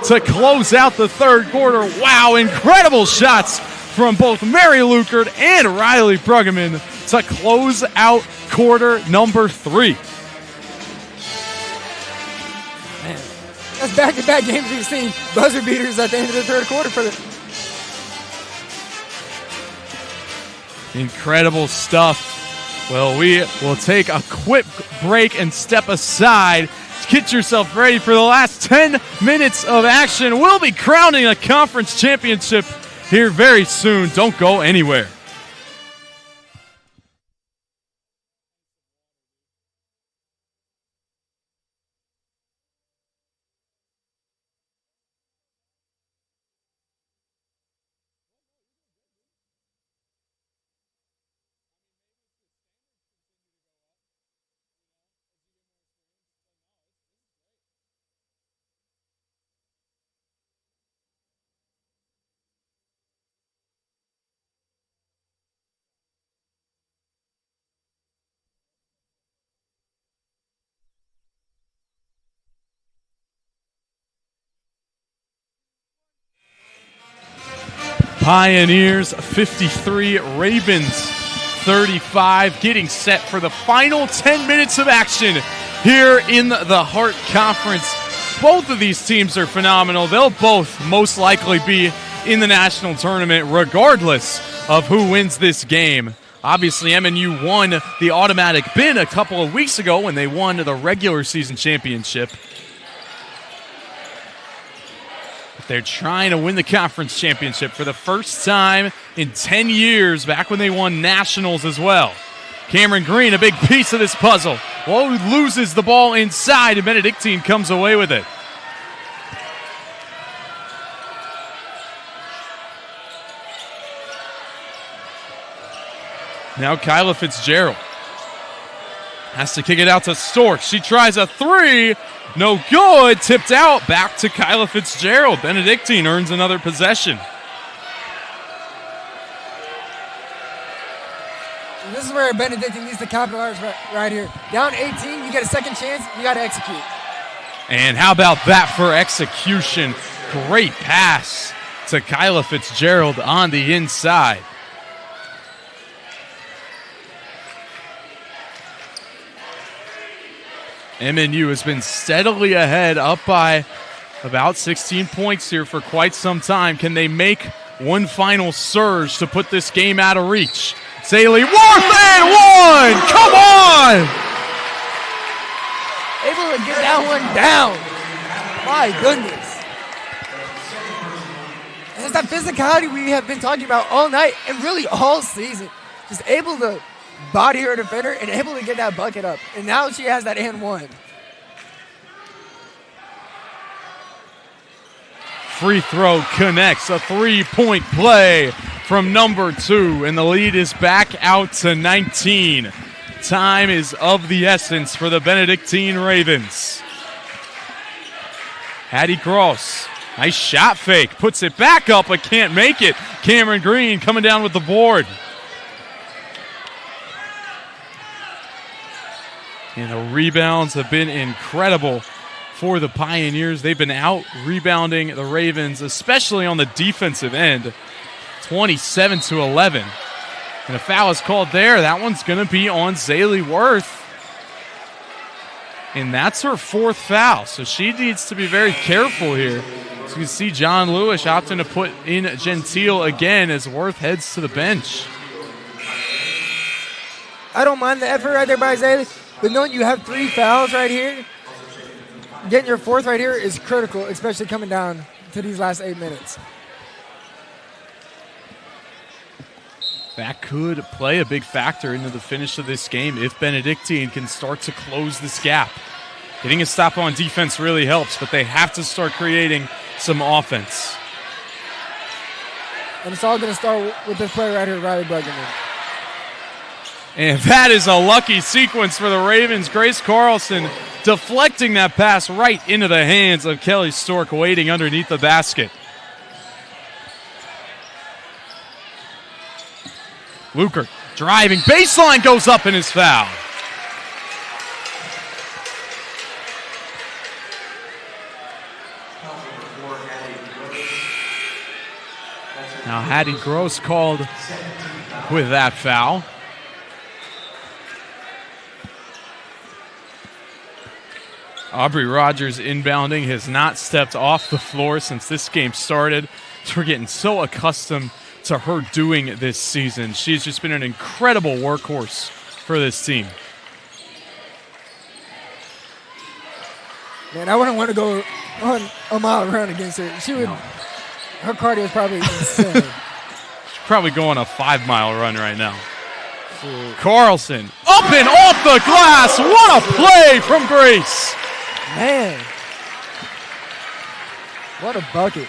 to close out the third quarter. Wow, incredible shots from both Mary Lukert and Riley Bruggeman to close out quarter number 3. Man, that's back-to-back games we've seen buzzer beaters at the end of the third quarter for the... Incredible stuff. Well, we will take a quick break and step aside. Get yourself ready for the last 10 minutes of action. We'll be crowning a conference championship here very soon. Don't go anywhere. Pioneers 53, Ravens 35, getting set for the final 10 minutes of action here in the Hart Conference. Both of these teams are phenomenal. They'll both most likely be in the national tournament regardless of who wins this game. Obviously, MNU won the automatic bid a couple of weeks ago when they won the regular season championship. They're trying to win the conference championship for the first time in 10 years, back when they won nationals as well. Cameron Green, a big piece of this puzzle. Well, loses the ball inside, and Benedictine comes away with it. Now Kyla Fitzgerald has to kick it out to Stork. She tries a three. No good. Tipped out. Back to Kyla Fitzgerald. Benedictine earns another possession. This is where Benedictine needs to capitalize right here. Down 18, you get a second chance, you got to execute. And how about that for execution? Great pass to Kyla Fitzgerald on the inside. MNU has been steadily ahead, up by about 16 points here for quite some time. Can they make one final surge to put this game out of reach? Saley Worth and one! Come on! Able to get that one down. My goodness. And it's that physicality we have been talking about all night and really all season. Just able to body her defender and able to get that bucket up. And now she has that and one. free throw connects. A three-point play from number 2, and the lead is back out to 19. Time is of the essence for the Benedictine Ravens. Hattie Cross, nice shot fake, puts it back up but can't make it. Cameron Green coming down with the board. And the rebounds have been incredible for the Pioneers. They've been out rebounding the Ravens, especially on the defensive end, 27-11. And a foul is called there. That one's going to be on Zaylee Worth. And that's her 4th foul, so she needs to be very careful here. So you can see John Lewis opting to put in Gentile again as Worth heads to the bench. I don't mind the effort right there by Zaylee, but knowing you have 3 fouls right here, getting your 4th right here is critical, especially coming down to these last 8 minutes. That could play a big factor into the finish of this game if Benedictine can start to close this gap. Getting a stop on defense really helps, but they have to start creating some offense. And it's all going to start with this play right here, Riley Bruggeman. And that is a lucky sequence for the Ravens. Grace Carlson deflecting that pass right into the hands of Kelly Stork waiting underneath the basket. Luker driving, baseline goes up and is fouled. Now Hattie Gross called with that foul. Aubrey Rogers inbounding has not stepped off the floor since this game started. We're getting so accustomed to her doing this season. She's just been an incredible workhorse for this team. Man, I wouldn't want to go on a mile run against her. She would. No. Her cardio is probably insane. She's probably going a 5-mile run right now. Shoot. Carlson up and off the glass. What a play from Grace. Man, what a bucket.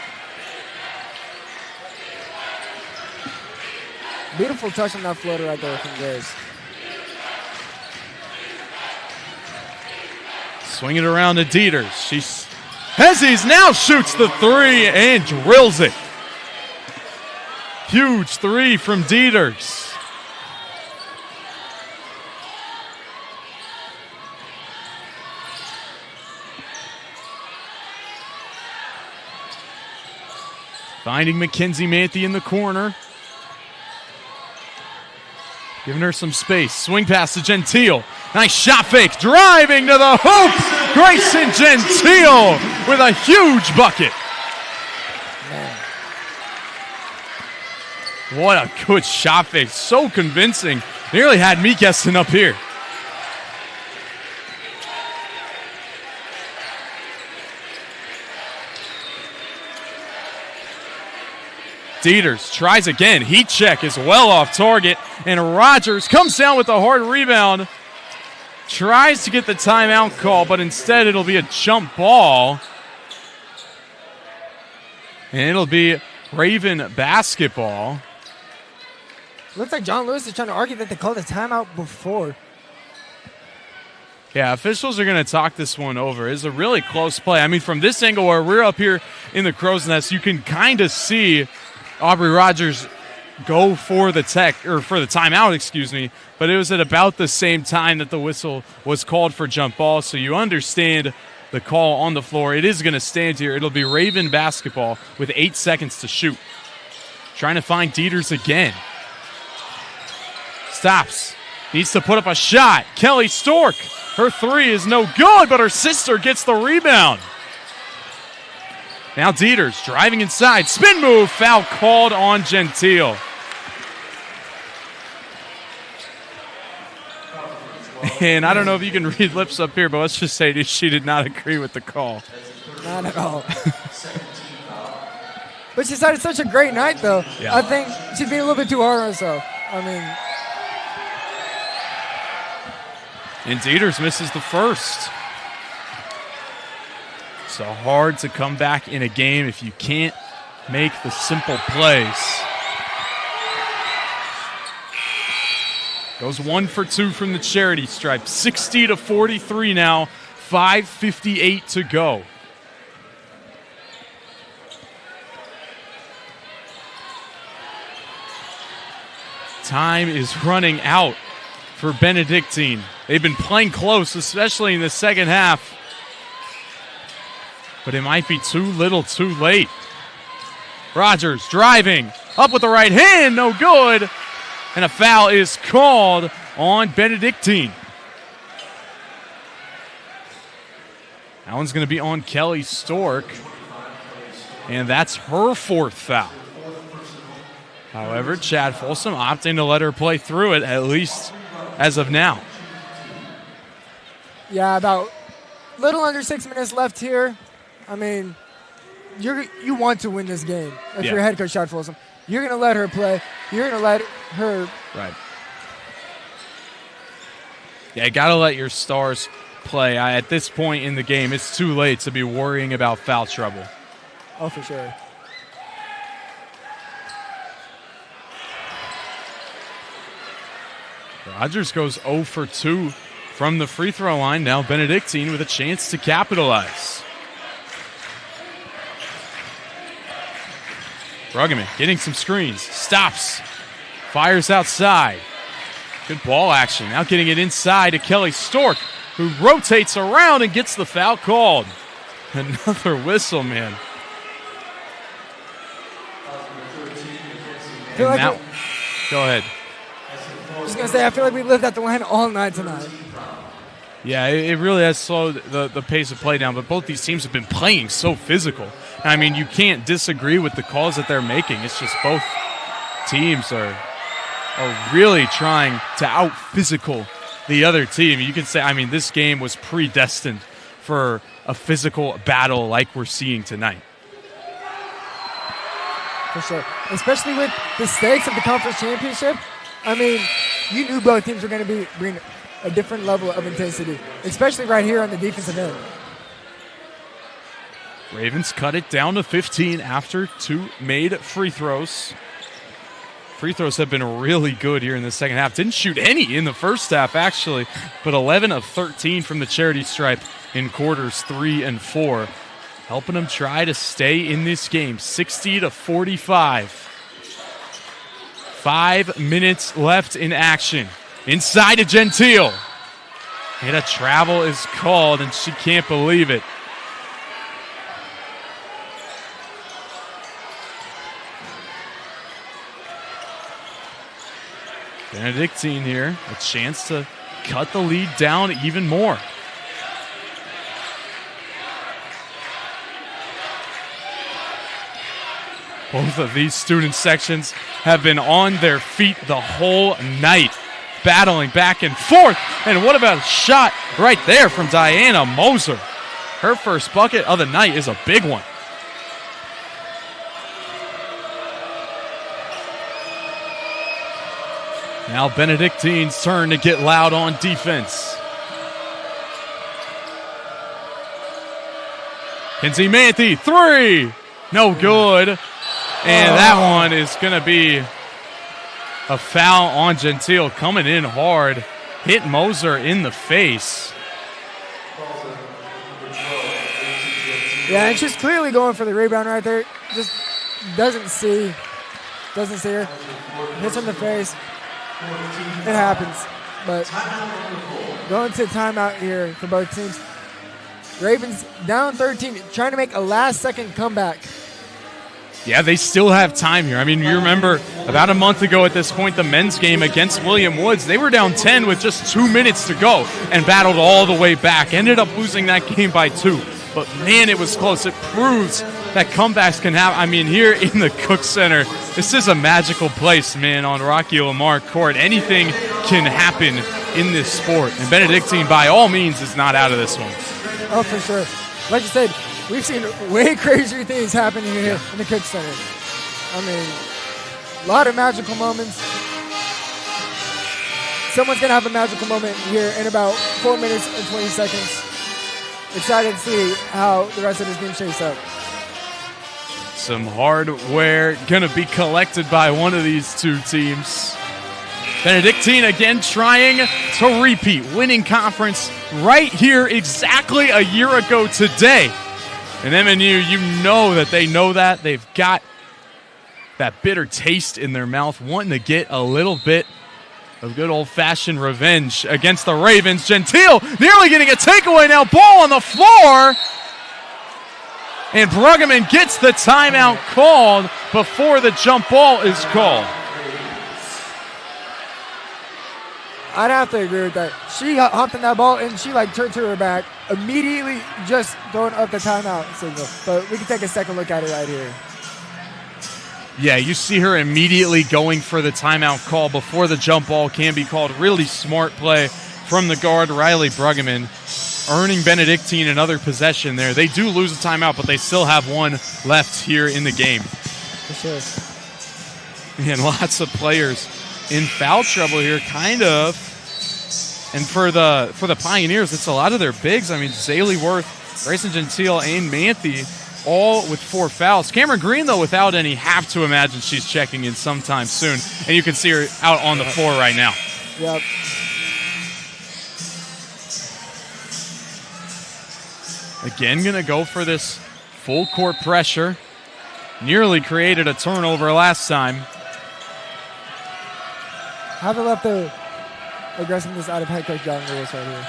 Beautiful touch on that floater right there from Grace. Swing it around to Dieters. Hezzies now shoots the 3 and drills it. Huge 3 from Dieters. Finding Mackenzie Manthe in the corner. Giving her some space. Swing pass to Gentile. Nice shot fake. Driving to the hoop. Grayson Gentile with a huge bucket. Man. What a good shot fake. So convincing. Nearly had me guessing up here. Dieters tries again. Heat check is well off target. And Rogers comes down with a hard rebound. Tries to get the timeout call, but instead it'll be a jump ball. And it'll be Raven basketball. Looks like John Lewis is trying to argue that they called a timeout before. Yeah, officials are going to talk this one over. It's a really close play. I mean, from this angle where we're up here in the crow's nest, you can kind of see Aubrey Rogers go for the timeout, but it was at about the same time that the whistle was called for jump ball, so you understand the call on the floor. It is going to stand here. It'll be Raven basketball with 8 seconds to shoot. Trying to find Dieters again. Stops. Needs to put up a shot. Kelly Stork. Her 3 is no good, but her sister gets the rebound. Now Dieters driving inside. Spin move. Foul called on Gentile. And I don't know if you can read lips up here, but let's just say she did not agree with the call. Not at all. But she's had such a great night, though. Yeah. I think she's being a little bit too hard on herself. I mean. And Dieters misses the first. So hard to come back in a game if you can't make the simple plays. Goes 1 for 2 from the charity stripe. 60-43 now. 5:58 to go. Time is running out for Benedictine. They've been playing close, especially in the second half. But it might be too little too late. Rogers driving, up with the right hand, no good. And a foul is called on Benedictine. That one's going to be on Kelly Stork. And that's her fourth foul. However, Chad Folsom opting to let her play through it, at least as of now. Yeah, about a little under 6 minutes left here. I mean, you want to win this game if you're head coach Chad Folsom. You're going to let her play. You're going to let her. Right. Yeah, got to let your stars play. At this point in the game, it's too late to be worrying about foul trouble. Oh, for sure. Rogers goes 0 for 2 from the free throw line. Now Benedictine with a chance to capitalize. Bruggeman getting some screens. Stops. Fires outside. Good ball action. Now getting it inside to Kelly Stork, who rotates around and gets the foul called. Another whistle, man. Go ahead. I was going to say, I feel like we lived at the line all night tonight. Yeah, it really has slowed the pace of play down, but both these teams have been playing so physical. I mean, you can't disagree with the calls that they're making. It's just both teams are really trying to out-physical the other team. You can say, I mean, this game was predestined for a physical battle like we're seeing tonight. For sure. Especially with the stakes of the conference championship. I mean, you knew both teams were going to bring a different level of intensity, especially right here on the defensive end. Ravens cut it down to 15 after 2 made free throws. Free throws have been really good here in the second half. Didn't shoot any in the first half, actually, but 11 of 13 from the charity stripe in quarters 3 and 4, helping them try to stay in this game. 60-45. 5 minutes left in action. Inside to Gentile. And a travel is called, and she can't believe it. Benedictine here, a chance to cut the lead down even more. Both of these student sections have been on their feet the whole night, battling back and forth. And what about a shot right there from Diana Moser? Her first bucket of the night is a big one. Now Benedictine's turn to get loud on defense. Kenzie Manthe, 3. No good. And that one is going to be a foul on Gentile, coming in hard. Hit Moser in the face. Yeah, and she's clearly going for the rebound right there. Just doesn't see her. Hits her in the face. It happens. But going to timeout here for both teams. Ravens down 13, trying to make a last-second comeback. Yeah, they still have time here. I mean, you remember about a month ago at this point, the men's game against William Woods, they were down 10 with just 2 minutes to go and battled all the way back. Ended up losing that game by 2. But, man, it was close. It proves that comebacks can happen. I mean, here in the Cook Center, this is a magical place, man, on Rocky Lamar Court. Anything can happen in this sport. And Benedictine, by all means, is not out of this one. Oh, for sure. Like you said, we've seen way crazier things happen here in the Cook Center. I mean, a lot of magical moments. Someone's going to have a magical moment here in about 4 minutes and 20 seconds. excited to see how the rest of this game shapes up. Some hardware going to be collected by one of these two teams. Benedictine again trying to repeat, winning conference right here exactly a year ago today. And MNU, you know that they know that. They've got that bitter taste in their mouth, wanting to get a little bit of good old-fashioned revenge against the Ravens. Gentile nearly getting a takeaway now. Ball on the floor. And Bruggeman gets the timeout called before the jump ball is called. I'd have to agree with that. She hopped in that ball and she turned to her back, immediately just throwing up the timeout signal. But we can take a second look at it right here. Yeah, you see her immediately going for the timeout call before the jump ball can be called. Really smart play from the guard, Riley Bruggeman, earning Benedictine another possession there. They do lose a timeout, but they still have one left here in the game. For sure. And lots of players in foul trouble here, kind of. And for the Pioneers, it's a lot of their bigs. I mean, Zaylee Worth, Grayson Gentile, and Manthe, all with 4 fouls. Cameron Green, though, without any, have to imagine she's checking in sometime soon. And you can see her out on the floor right now. Yep. Again, going to go for this full court pressure. Nearly created a turnover last time. Haven't left the aggressiveness out of head coach John Lewis right here.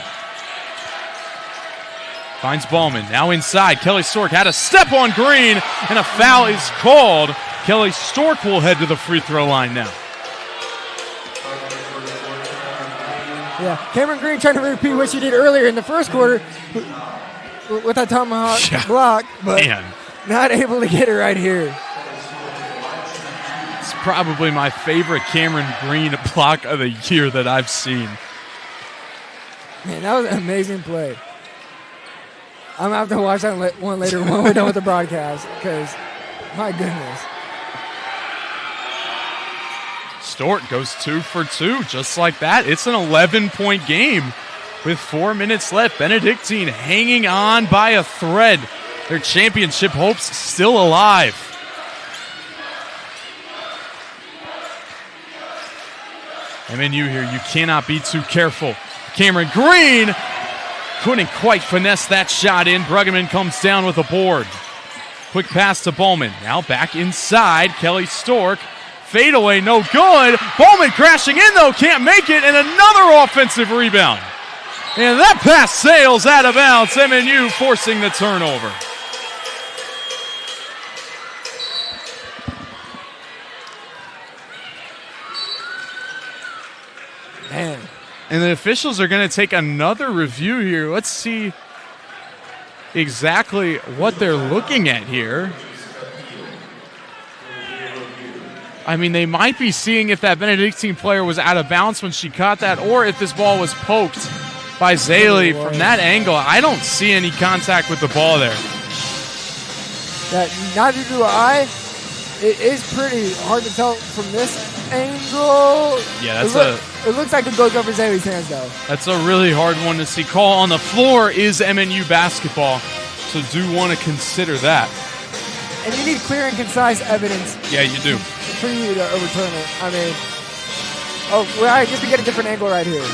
Finds Ballman, now inside. Kelly Stork had a step on Green, and a foul is called. Kelly Stork will head to the free throw line now. Yeah, Cameron Green trying to repeat what she did earlier in the first quarter with that tomahawk block, but not able to get it right here. It's probably my favorite Cameron Green block of the year that I've seen. Man, that was an amazing play. I'm going to have to watch that one later when we're done with the broadcast because, my goodness. Stort goes 2 for 2, just like that. It's an 11-point game with 4 minutes left. Benedictine hanging on by a thread. Their championship hopes still alive. MNU here, you cannot be too careful. Cameron Green couldn't quite finesse that shot in. Bruggeman comes down with a board. Quick pass to Bowman. Now back inside. Kelly Stork. Fadeaway, no good. Bowman crashing in, though. Can't make it. And another offensive rebound. And that pass sails out of bounds. MNU forcing the turnover. Man. And the officials are going to take another review here. Let's see exactly what they're looking at here. I mean, they might be seeing if that Benedictine player was out of bounds when she caught that, or if this ball was poked by Zaylee from that angle. I don't see any contact with the ball there. Neither do I. It is pretty hard to tell from this angle. Yeah, it looks like it goes over Zaylee's hands, though. That's a really hard one to see. Call on the floor is MNU basketball, so do want to consider that. And you need clear and concise evidence. Yeah, you do. For you to overturn it. I mean, I guess we get a different angle right here.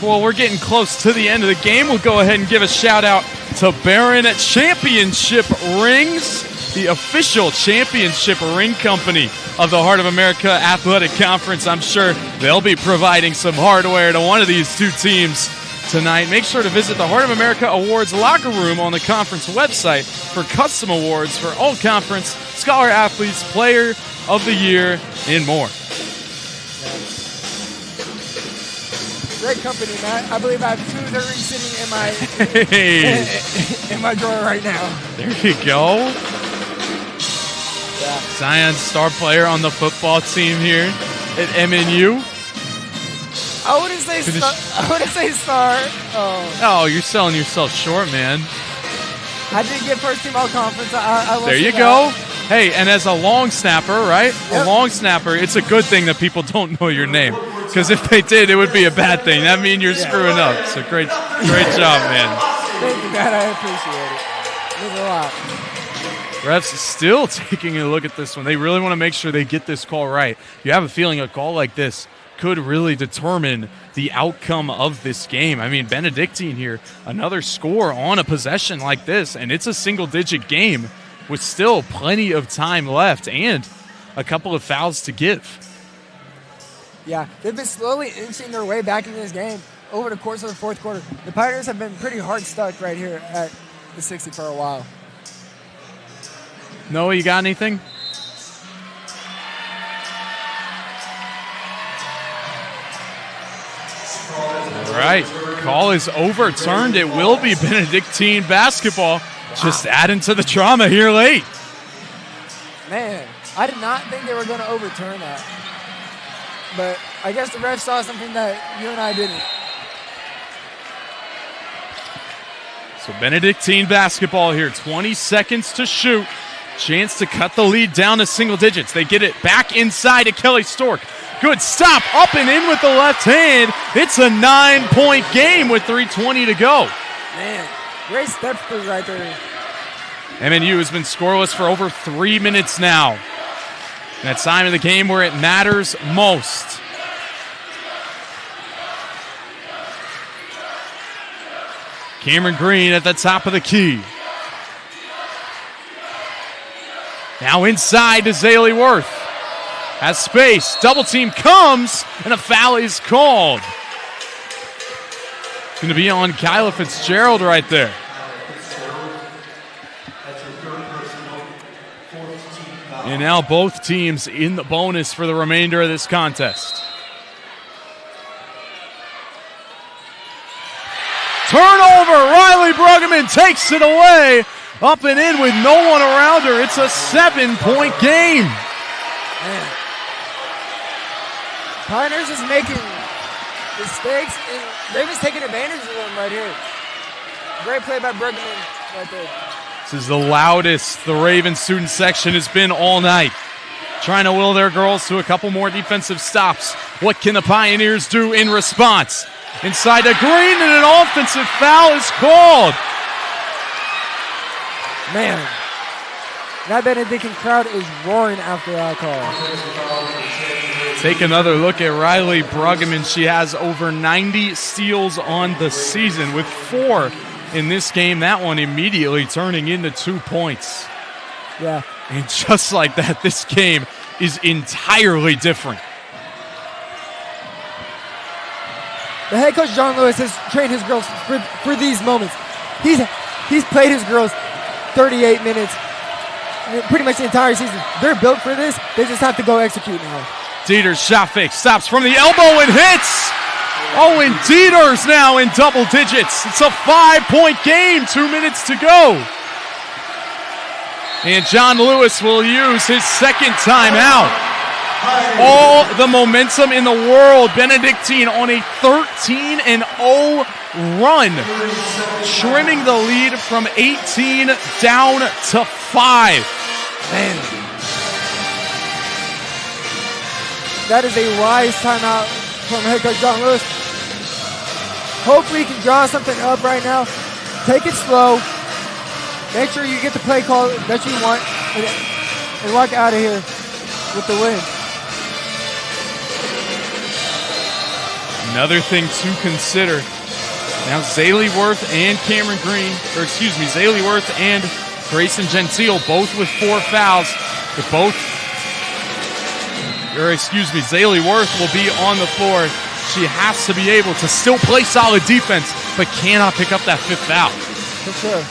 Well, we're getting close to the end of the game. We'll go ahead and give a shout out to Barron at Championship Rings, the official championship ring company of the Heart of America Athletic Conference. I'm sure they'll be providing some hardware to one of these two teams tonight. Make sure to visit the Heart of America Awards locker room on the conference website for custom awards for all conference, scholar athletes, player of the year, and more. Great company, Matt. I believe I have 2 of their rings sitting in my drawer right now. There you go. Yeah. Zion's star player on the football team here at MNU. I wouldn't say star. Oh, you're selling yourself short, man. I did get first team all conference. There you go. Hey, and as a long snapper, right? Yep. A long snapper, it's a good thing that people don't know your name. Because if they did, it would be a bad thing. That means you're screwing up. So great job, man. Thank you, Matt. I appreciate it. Means a lot. Refs still taking a look at this one. They really want to make sure they get this call right. You have a feeling a call like this could really determine the outcome of this game. I mean, Benedictine here, another score on a possession like this, and it's a single-digit game with still plenty of time left and a couple of fouls to give. Yeah, they've been slowly inching their way back into this game over the course of the fourth quarter. The Pioneers have been pretty hard stuck right here at the 60 for a while. Noah, you got anything? All right, call is overturned. It will be Benedictine basketball. Just adding to the drama here late. Man, I did not think they were going to overturn that. But I guess the ref saw something that you and I didn't. So Benedictine basketball here, 20 seconds to shoot. Chance to cut the lead down to single digits. They get it back inside to Kelly Stork. Good stop, up and in with the left hand. It's a 9-point game with 3:20 to go. Man, great step through right there. MNU has been scoreless for over 3 minutes now. That time of the game where it matters most. Cameron Green at the top of the key. Now inside to Zaylee Worth. Has space. Double team comes, and a foul is called. It's going to be on Kyla Fitzgerald right there. And now both teams in the bonus for the remainder of this contest. Turnover. Riley Bruggeman takes it away. Up and in with no one around her. It's a 7-point game. Man. Pioneers is making mistakes, and Ravens taking advantage of them right here. Great play by Bruggeman right there. This is the loudest the Ravens student section has been all night. Trying to will their girls to a couple more defensive stops. What can the Pioneers do in response? Inside to Green, and an offensive foul is called. Man, that Benedictine crowd is roaring after that call. Take another look at Riley Bruggeman. She has over 90 steals on the season with 4 in this game. That one immediately turning into 2 points. Yeah. And just like that, this game is entirely different. The head coach, John Lewis, has trained his girls for these moments. He's played his girls 38 minutes, pretty much the entire season. They're built for this. They just have to go execute now. Dieter's shot fake stops from the elbow and hits. Oh, and Dieter's now in double digits. It's a 5-point game, 2 minutes to go. And John Lewis will use his second timeout. All the momentum in the world. Benedictine on a 13-0 run, trimming the lead from 18 down to 5. Man. That is a wise timeout from head coach John Lewis. Hopefully he can draw something up right now. Take it slow. Make sure you get the play call that you want and walk out of here with the win. Another thing to consider. Now Zaylee Worth and Zaylee Worth and Grayson Gentile both with 4 fouls. Zaylee Worth will be on the floor. She has to be able to still play solid defense, but cannot pick up that 5th foul. For sure.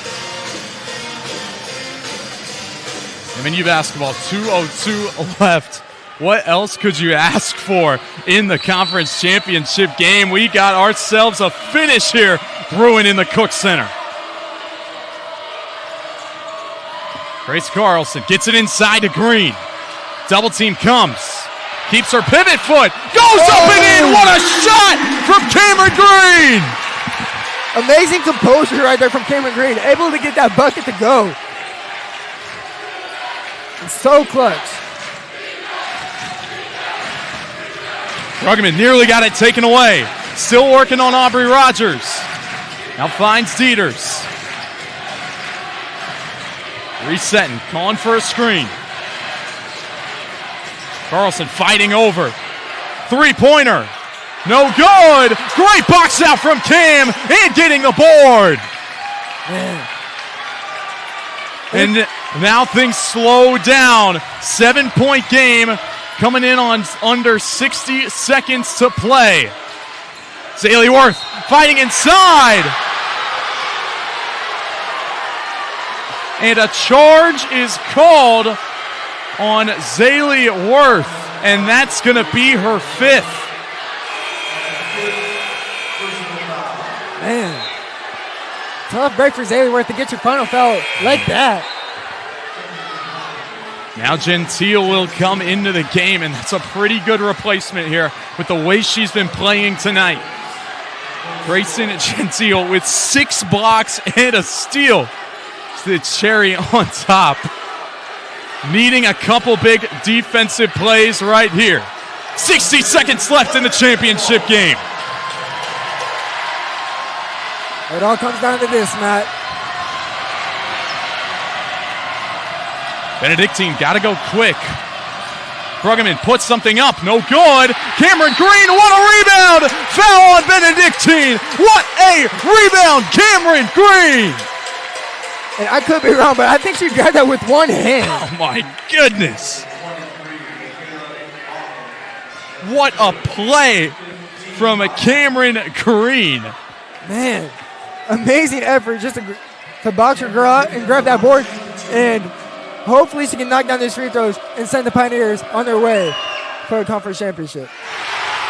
MNU basketball, 2:02 left. What else could you ask for in the conference championship game? We got ourselves a finish here, brewing in the Cook Center. Grace Carlson gets it inside to Green. Double team comes. Keeps her pivot foot. Goes up and in. What a shot from Cameron Green. Amazing composure right there from Cameron Green. Able to get that bucket to go. It's so clutch. Bruggeman nearly got it taken away. Still working on Aubrey Rogers. Now finds Dieters. Resetting, calling for a screen. Carlson fighting over. Three-pointer. No good. Great box out from Cam and getting the board. Man. And now things slow down. 7-point game coming in on under 60 seconds to play. Zaley Worth fighting inside. And a charge is called on Zaley Worth, and that's going to be her 5th. Man. Tough break for Zaley Worth to get your final foul like that. Now Gentile will come into the game, and that's a pretty good replacement here with the way she's been playing tonight. Grayson Gentile with 6 blocks and a steal. It's the cherry on top. Needing a couple big defensive plays right here. 60 seconds left in the championship game. It all comes down to this, Matt. Benedictine got to go quick. Bruggeman puts something up. No good. Cameron Green, what a rebound! Foul on Benedictine. What a rebound, Cameron Green! And I could be wrong, but I think she grabbed that with one hand. Oh, my goodness. What a play from a Cameron Green. Man, amazing effort just to box her girl out and grab that board. And hopefully she can knock down these free throws and send the Pioneers on their way for a conference championship.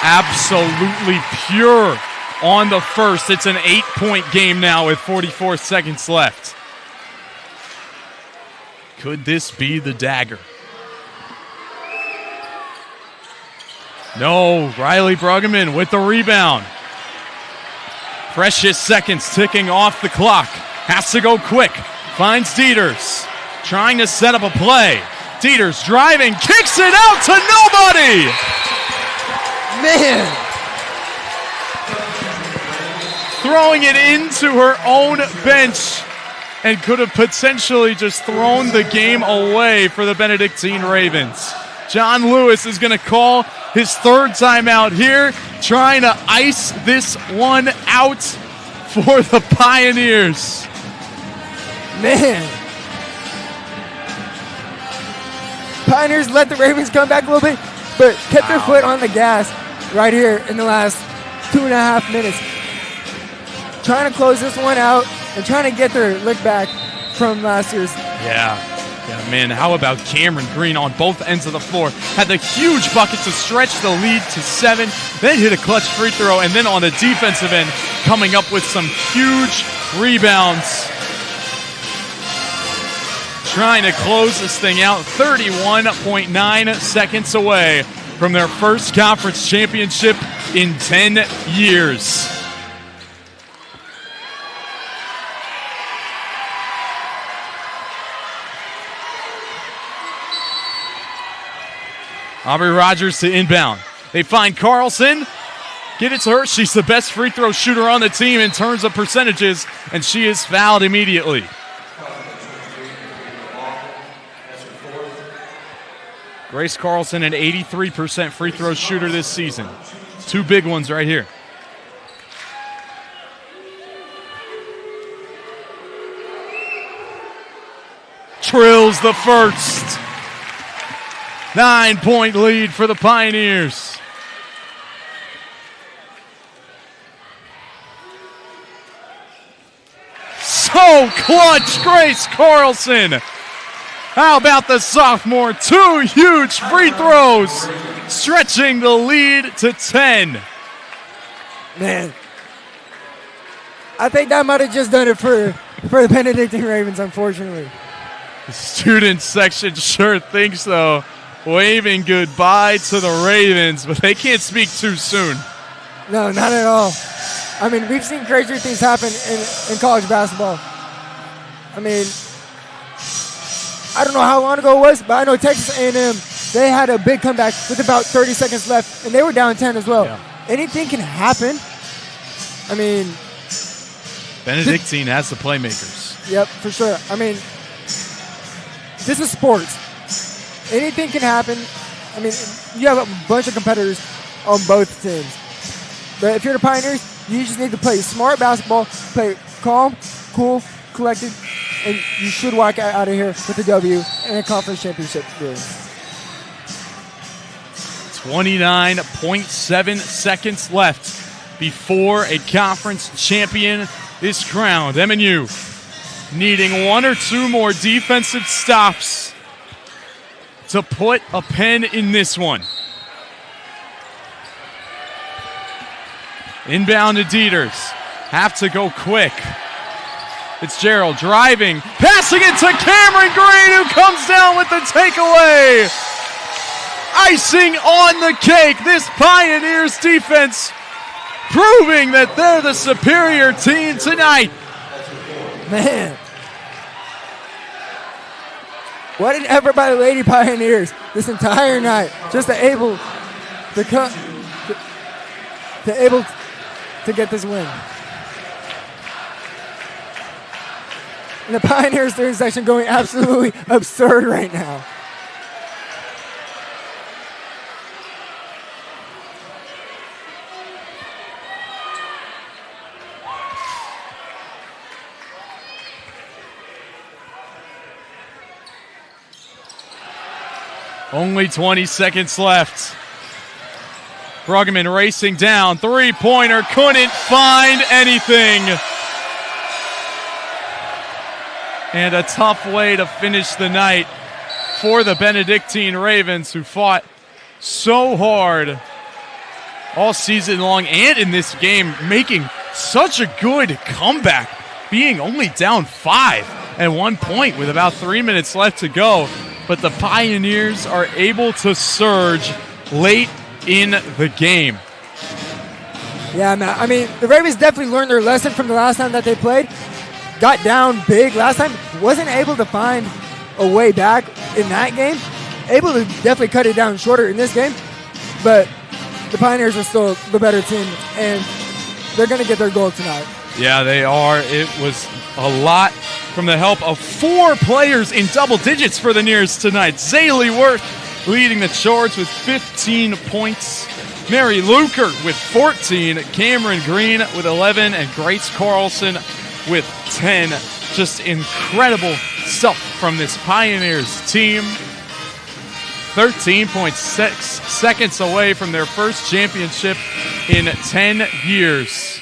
Absolutely pure on the first. It's an 8-point game now with 44 seconds left. Could this be the dagger? No, Riley Bruggeman with the rebound. Precious seconds ticking off the clock. Has to go quick. Finds Dieters. Trying to set up a play. Dieters driving, kicks it out to nobody! Man! Throwing it into her own bench and could have potentially just thrown the game away for the Benedictine Ravens. John Lewis is going to call his 3rd timeout here, trying to ice this one out for the Pioneers. Man. Pioneers let the Ravens come back a little bit, but kept their foot on the gas right here in the last 2.5 minutes. Trying to close this one out and trying to get their lick back from last year's. Yeah, man, how about Cameron Green on both ends of the floor? Had the huge bucket to stretch the lead to 7, then hit a clutch free throw, and then on the defensive end, coming up with some huge rebounds. Trying to close this thing out, 31.9 seconds away from their first conference championship in 10 years. Aubrey Rogers to inbound. They find Carlson. Get it to her. She's the best free throw shooter on the team in terms of percentages, and she is fouled immediately. Grace Carlson, an 83% free throw shooter this season. 2 big ones right here. Trills the first. 9-point lead for the Pioneers. So clutch, Grace Carlson. How about the sophomore? 2 huge free throws, stretching the lead to 10. Man, I think that might have just done it for the Benedictine Ravens, unfortunately. The student section sure thinks so. Waving goodbye to the Ravens, but they can't speak too soon. No, not at all. I mean, we've seen crazier things happen in college basketball. I mean, I don't know how long ago it was, but I know Texas A&M they had a big comeback with about 30 seconds left, and they were down 10 as well. Yeah. Anything can happen. I mean, Benedictine has the playmakers. yep, for sure. I mean, this is sports. Anything can happen. I mean, you have a bunch of competitors on both teams. But if you're the Pioneers, you just need to play smart basketball, play calm, cool, collected, and you should walk out of here with a W and a conference championship game. 29.7 seconds left before a conference champion is crowned. MNU needing one or two more defensive stops to put a pin in this one. Inbound to Dieters. Have to go quick. It's Gerald driving, passing it to Cameron Green, who comes down with the takeaway. Icing on the cake. This Pioneers defense proving that they're the superior team tonight. Man. What an effort by the Lady Pioneers this entire night. Just to able to get this win. And the Pioneers student section going absolutely absurd right now. Only 20 seconds left. Bruggeman racing down. Three-pointer. Couldn't find anything. And a tough way to finish the night for the Benedictine Ravens, who fought so hard all season long and in this game, making such a good comeback, being only down 5 at 1 point with about 3 minutes left to go. But the Pioneers are able to surge late in the game. Yeah, man. I mean, the Ravens definitely learned their lesson from the last time that they played. Got down big last time. Wasn't able to find a way back in that game. Able to definitely cut it down shorter in this game. But the Pioneers are still the better team, and they're going to get their goal tonight. Yeah, they are. It was a lot from the help of 4 players in double digits for the Nears tonight. Zaylee Worth leading the charge with 15 points. Mary Luker with 14. Cameron Green with 11. And Grace Carlson with 10. Just incredible stuff from this Pioneers team. 13.6 seconds away from their first championship in 10 years.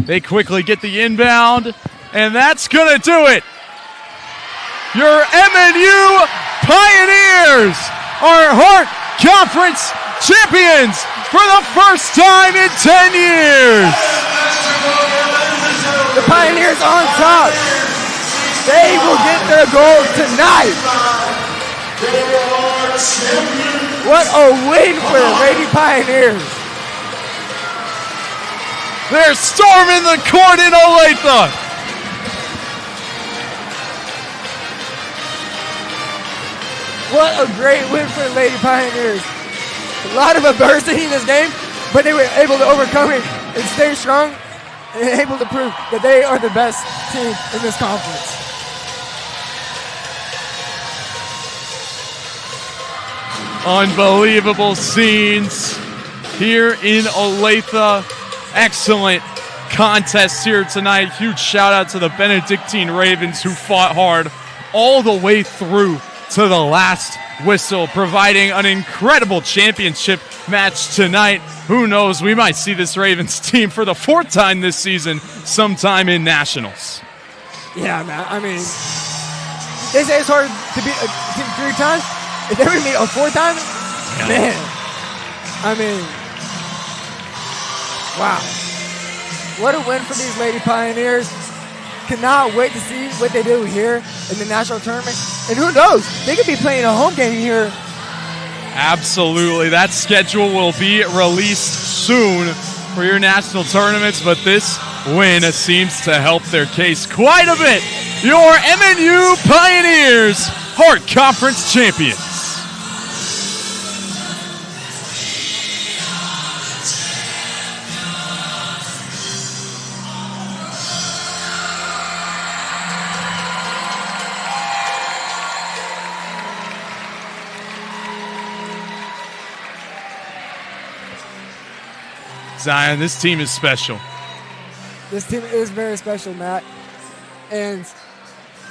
They quickly get the inbound, and that's going to do it. Your MNU Pioneers are Hart Conference champions for the first time in 10 years. The Pioneers on top. They will get their goal tonight. What a win for the Lady Pioneers. They're storming the court in Olathe. What a great win for the Lady Pioneers. A lot of adversity in this game, but they were able to overcome it and stay strong and able to prove that they are the best team in this conference. Unbelievable scenes here in Olathe. Excellent contest here tonight. Huge shout out to the Benedictine Ravens, who fought hard all the way through to the last whistle, providing an incredible championship match tonight. Who knows, we might see this Ravens team for the 4th time this season sometime in nationals. Yeah, man. I mean, they say it's hard to beat a team 3 times. If they ever meet a 4th time, man. I mean, wow. What a win for these Lady Pioneers. Cannot wait to see what they do here in the national tournament. And who knows, they could be playing a home game here. Absolutely. That schedule will be released soon for your national tournaments, but this win seems to help their case quite a bit. Your MNU Pioneers, Hart Conference champions. Zion, this team is special. This team is very special, Matt. And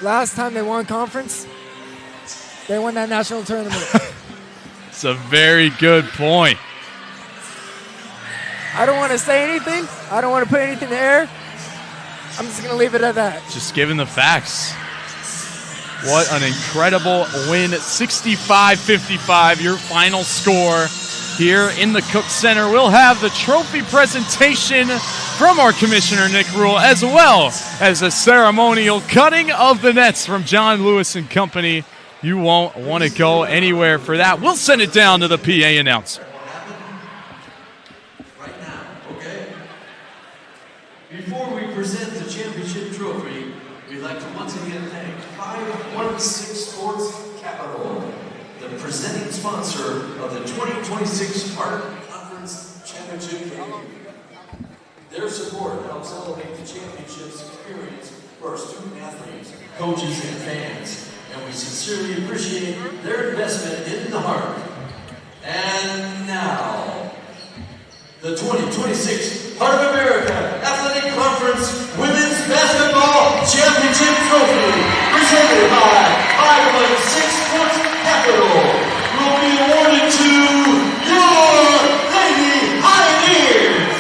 last time they won conference, they won that national tournament. It's a very good point. I don't want to say anything. I don't want to put anything in the air. I'm just going to leave it at that. Just giving the facts. What an incredible win. 65-55, your final score here in the Cook Center. We'll have the trophy presentation from our Commissioner, Nick Rule, as well as a ceremonial cutting of the nets from John Lewis and Company. You won't want to go anywhere for that. We'll send it down to the PA announcer. Right now, okay? Before we present the championship trophy, we'd like to once again thank 516 Sports Capital, the presenting sponsor of the 2026 Hart Conference Championship game. Their support helps elevate the championship's experience for our student athletes, coaches, and fans, and we sincerely appreciate their investment in the Hart. And now, the 2026 Hart of America Athletic Conference Women's Basketball Championship Trophy, presented by 516 Sports Capital, will be awarded to your Lady Pioneers.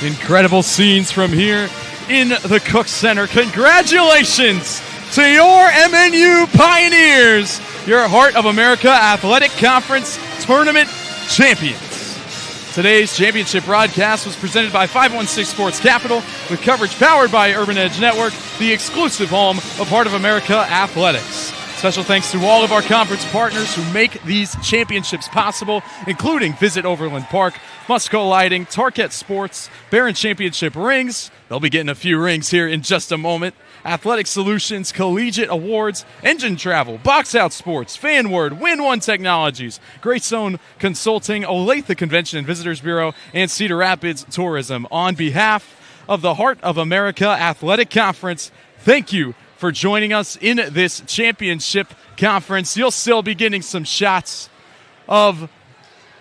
Incredible scenes from here in the Cook Center. Congratulations to your MNU Pioneers, your Heart of America Athletic Conference Tournament champions. Today's championship broadcast was presented by 516 Sports Capital, with coverage powered by Urban Edge Network, the exclusive home of Heart of America Athletics. Special thanks to all of our conference partners who make these championships possible, including Visit Overland Park, Musco Lighting, Target Sports, Barron Championship Rings. They'll be getting a few rings here in just a moment. Athletic Solutions, Collegiate Awards, Engine Travel, Box Out Sports, FanWord, Win One Technologies, Great Zone Consulting, Olathe Convention and Visitors Bureau, and Cedar Rapids Tourism. On behalf of the Heart of America Athletic Conference, thank you for joining us in this championship conference. You'll still be getting some shots of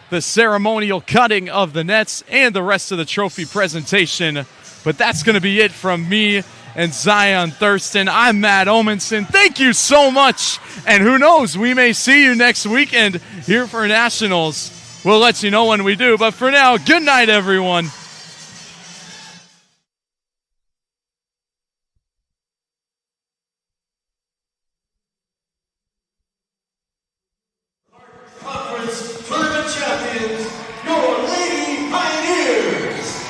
the ceremonial cutting of the nets and the rest of the trophy presentation. But that's going to be it from me and Zion Thurston. I'm Matt Omenson. Thank you so much. And who knows, we may see you next weekend here for Nationals. We'll let you know when we do. But for now, good night, everyone. Conference Tournament Champions, your Lady Pioneers.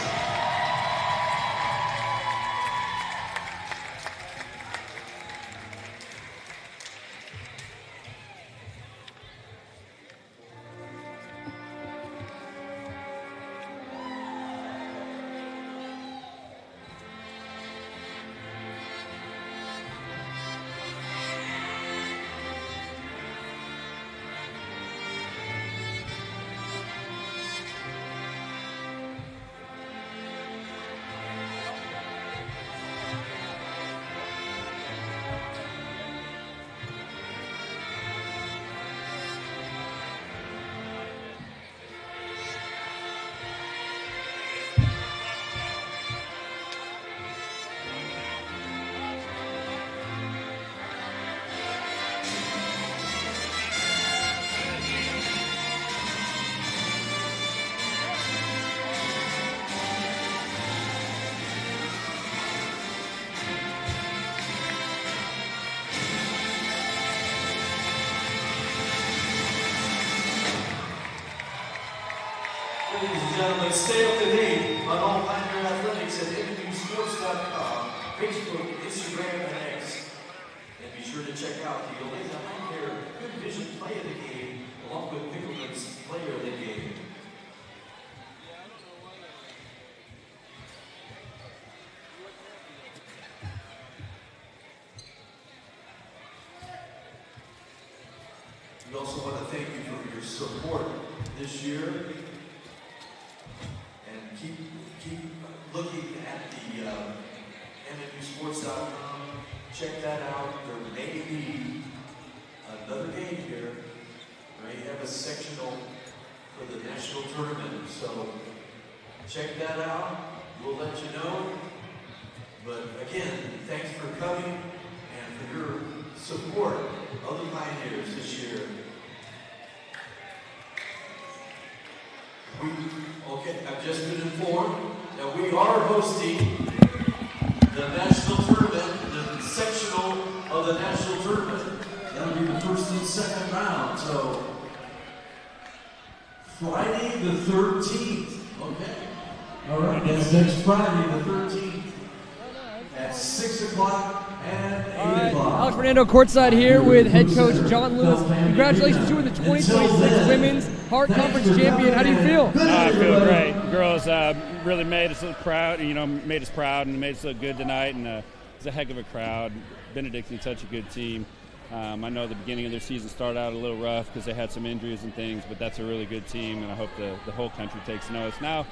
Ladies and gentlemen, stay up to date on all Pioneer Athletics at MNUsports.com, Facebook, Instagram, and X. And be sure to check out the Elena Pioneer Good Vision Play of the Game, along with Pickleman's Player of the Game. We also want to thank you for your support this year, and keep looking at the MNUsports.com. Check that out. There may be another game here. We may have a sectional for the national tournament, so check that out. We'll let you know. But again, thanks for coming and for your support of the Pioneers this year. I've just been informed that we are hosting the national tournament, the sectional of the national tournament. That'll be the first and second round. So Friday the 13th. Okay. All right. That's next Friday the 13th at 6 o'clock. Alex Fernando courtside here with head coach John Lewis. Congratulations, you were the 2026 Women's Hart Conference champion. How do you feel? I feel great. The girls really made us look proud. Made us proud and made us look good tonight. And it's a heck of a crowd. Benedictine, such a good team. I know the beginning of their season started out a little rough because they had some injuries and things, but that's a really good team, and I hope the whole country takes notice. Now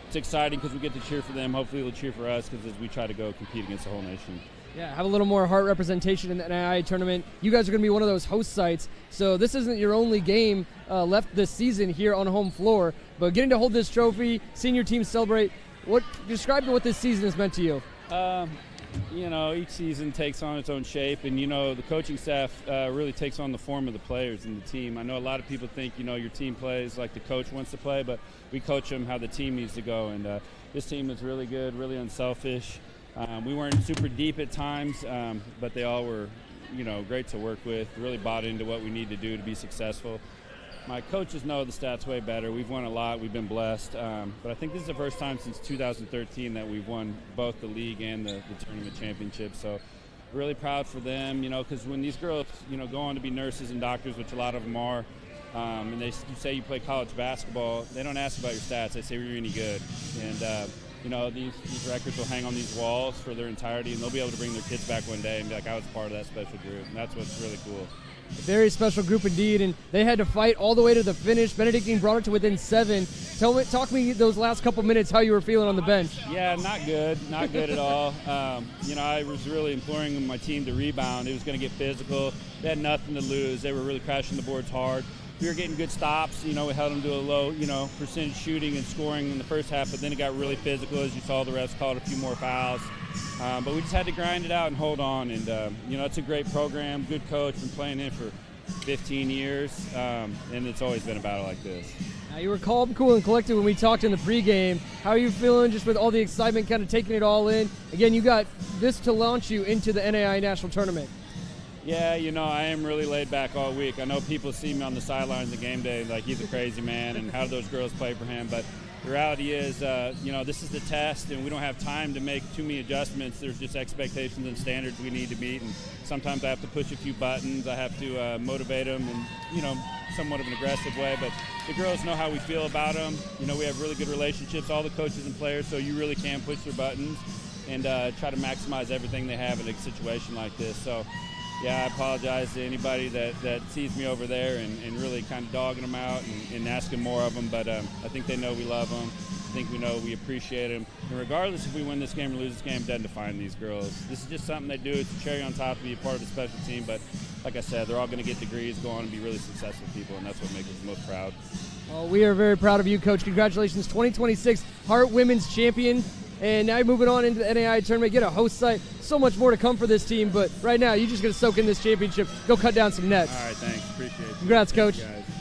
it's exciting because we get to cheer for them. Hopefully they'll cheer for us because as we try to go compete against the whole nation. Yeah, have a little more Hart representation in the NII tournament. You guys are going to be one of those host sites, so this isn't your only game left this season here on home floor. But getting to hold this trophy, seeing your team celebrate, describe what this season has meant to you. Each season takes on its own shape, and the coaching staff really takes on the form of the players and the team. I know a lot of people think your team plays like the coach wants to play, but we coach them how the team needs to go. And this team is really good, really unselfish. We weren't super deep at times, but they all were, great to work with, really bought into what we need to do to be successful. My coaches know the stats way better. We've won a lot. We've been blessed. But I think this is the first time since 2013 that we've won both the league and the tournament championship. So really proud for them, because when these girls, go on to be nurses and doctors, which a lot of them are, and you say you play college basketball, they don't ask about your stats. They say, were you any good? And, these records will hang on these walls for their entirety, and they'll be able to bring their kids back one day and be like, I was part of that special group. And that's what's really cool. A very special group indeed, and they had to fight all the way to the finish. Benedictine brought it to within 7. Talk me those last couple minutes how you were feeling on the bench. Yeah, not good at all. I was really imploring my team to rebound. It was going to get physical. They had nothing to lose. They were really crashing the boards hard. We were getting good stops. We held them to a low, percentage shooting and scoring in the first half, but then it got really physical. As you saw, the refs called a few more fouls. But we just had to grind it out and hold on. And, it's a great program, good coach, been playing in for 15 years, and it's always been a battle like this. Now, you were calm, cool, and collected when we talked in the pregame. How are you feeling just with all the excitement, kind of taking it all in? Again, you got this to launch you into the NAI National Tournament. Yeah, I am really laid back all week. I know people see me on the sidelines of game day like he's a crazy man and how do those girls play for him. But the reality is, this is the test and we don't have time to make too many adjustments. There's just expectations and standards we need to meet. And sometimes I have to push a few buttons. I have to motivate them in, somewhat of an aggressive way. But the girls know how we feel about them. We have really good relationships, all the coaches and players, so you really can push their buttons and try to maximize everything they have in a situation like this. So. Yeah, I apologize to anybody that sees me over there and really kind of dogging them out and asking more of them. But I think they know we love them. I think we know we appreciate them. And regardless if we win this game or lose this game, it doesn't define these girls. This is just something they do. It's a cherry on top to be a part of the special team. But like I said, they're all going to get degrees, go on and be really successful people, and that's what makes us most proud. Well, we are very proud of you, Coach. Congratulations, 2026 Hart Women's Champion. And now you're moving on into the NAI tournament, get a host site. So much more to come for this team, but right now you're just going to soak in this championship, go cut down some nets. All right, thanks. Appreciate it. Congrats, Coach. Thanks, guys.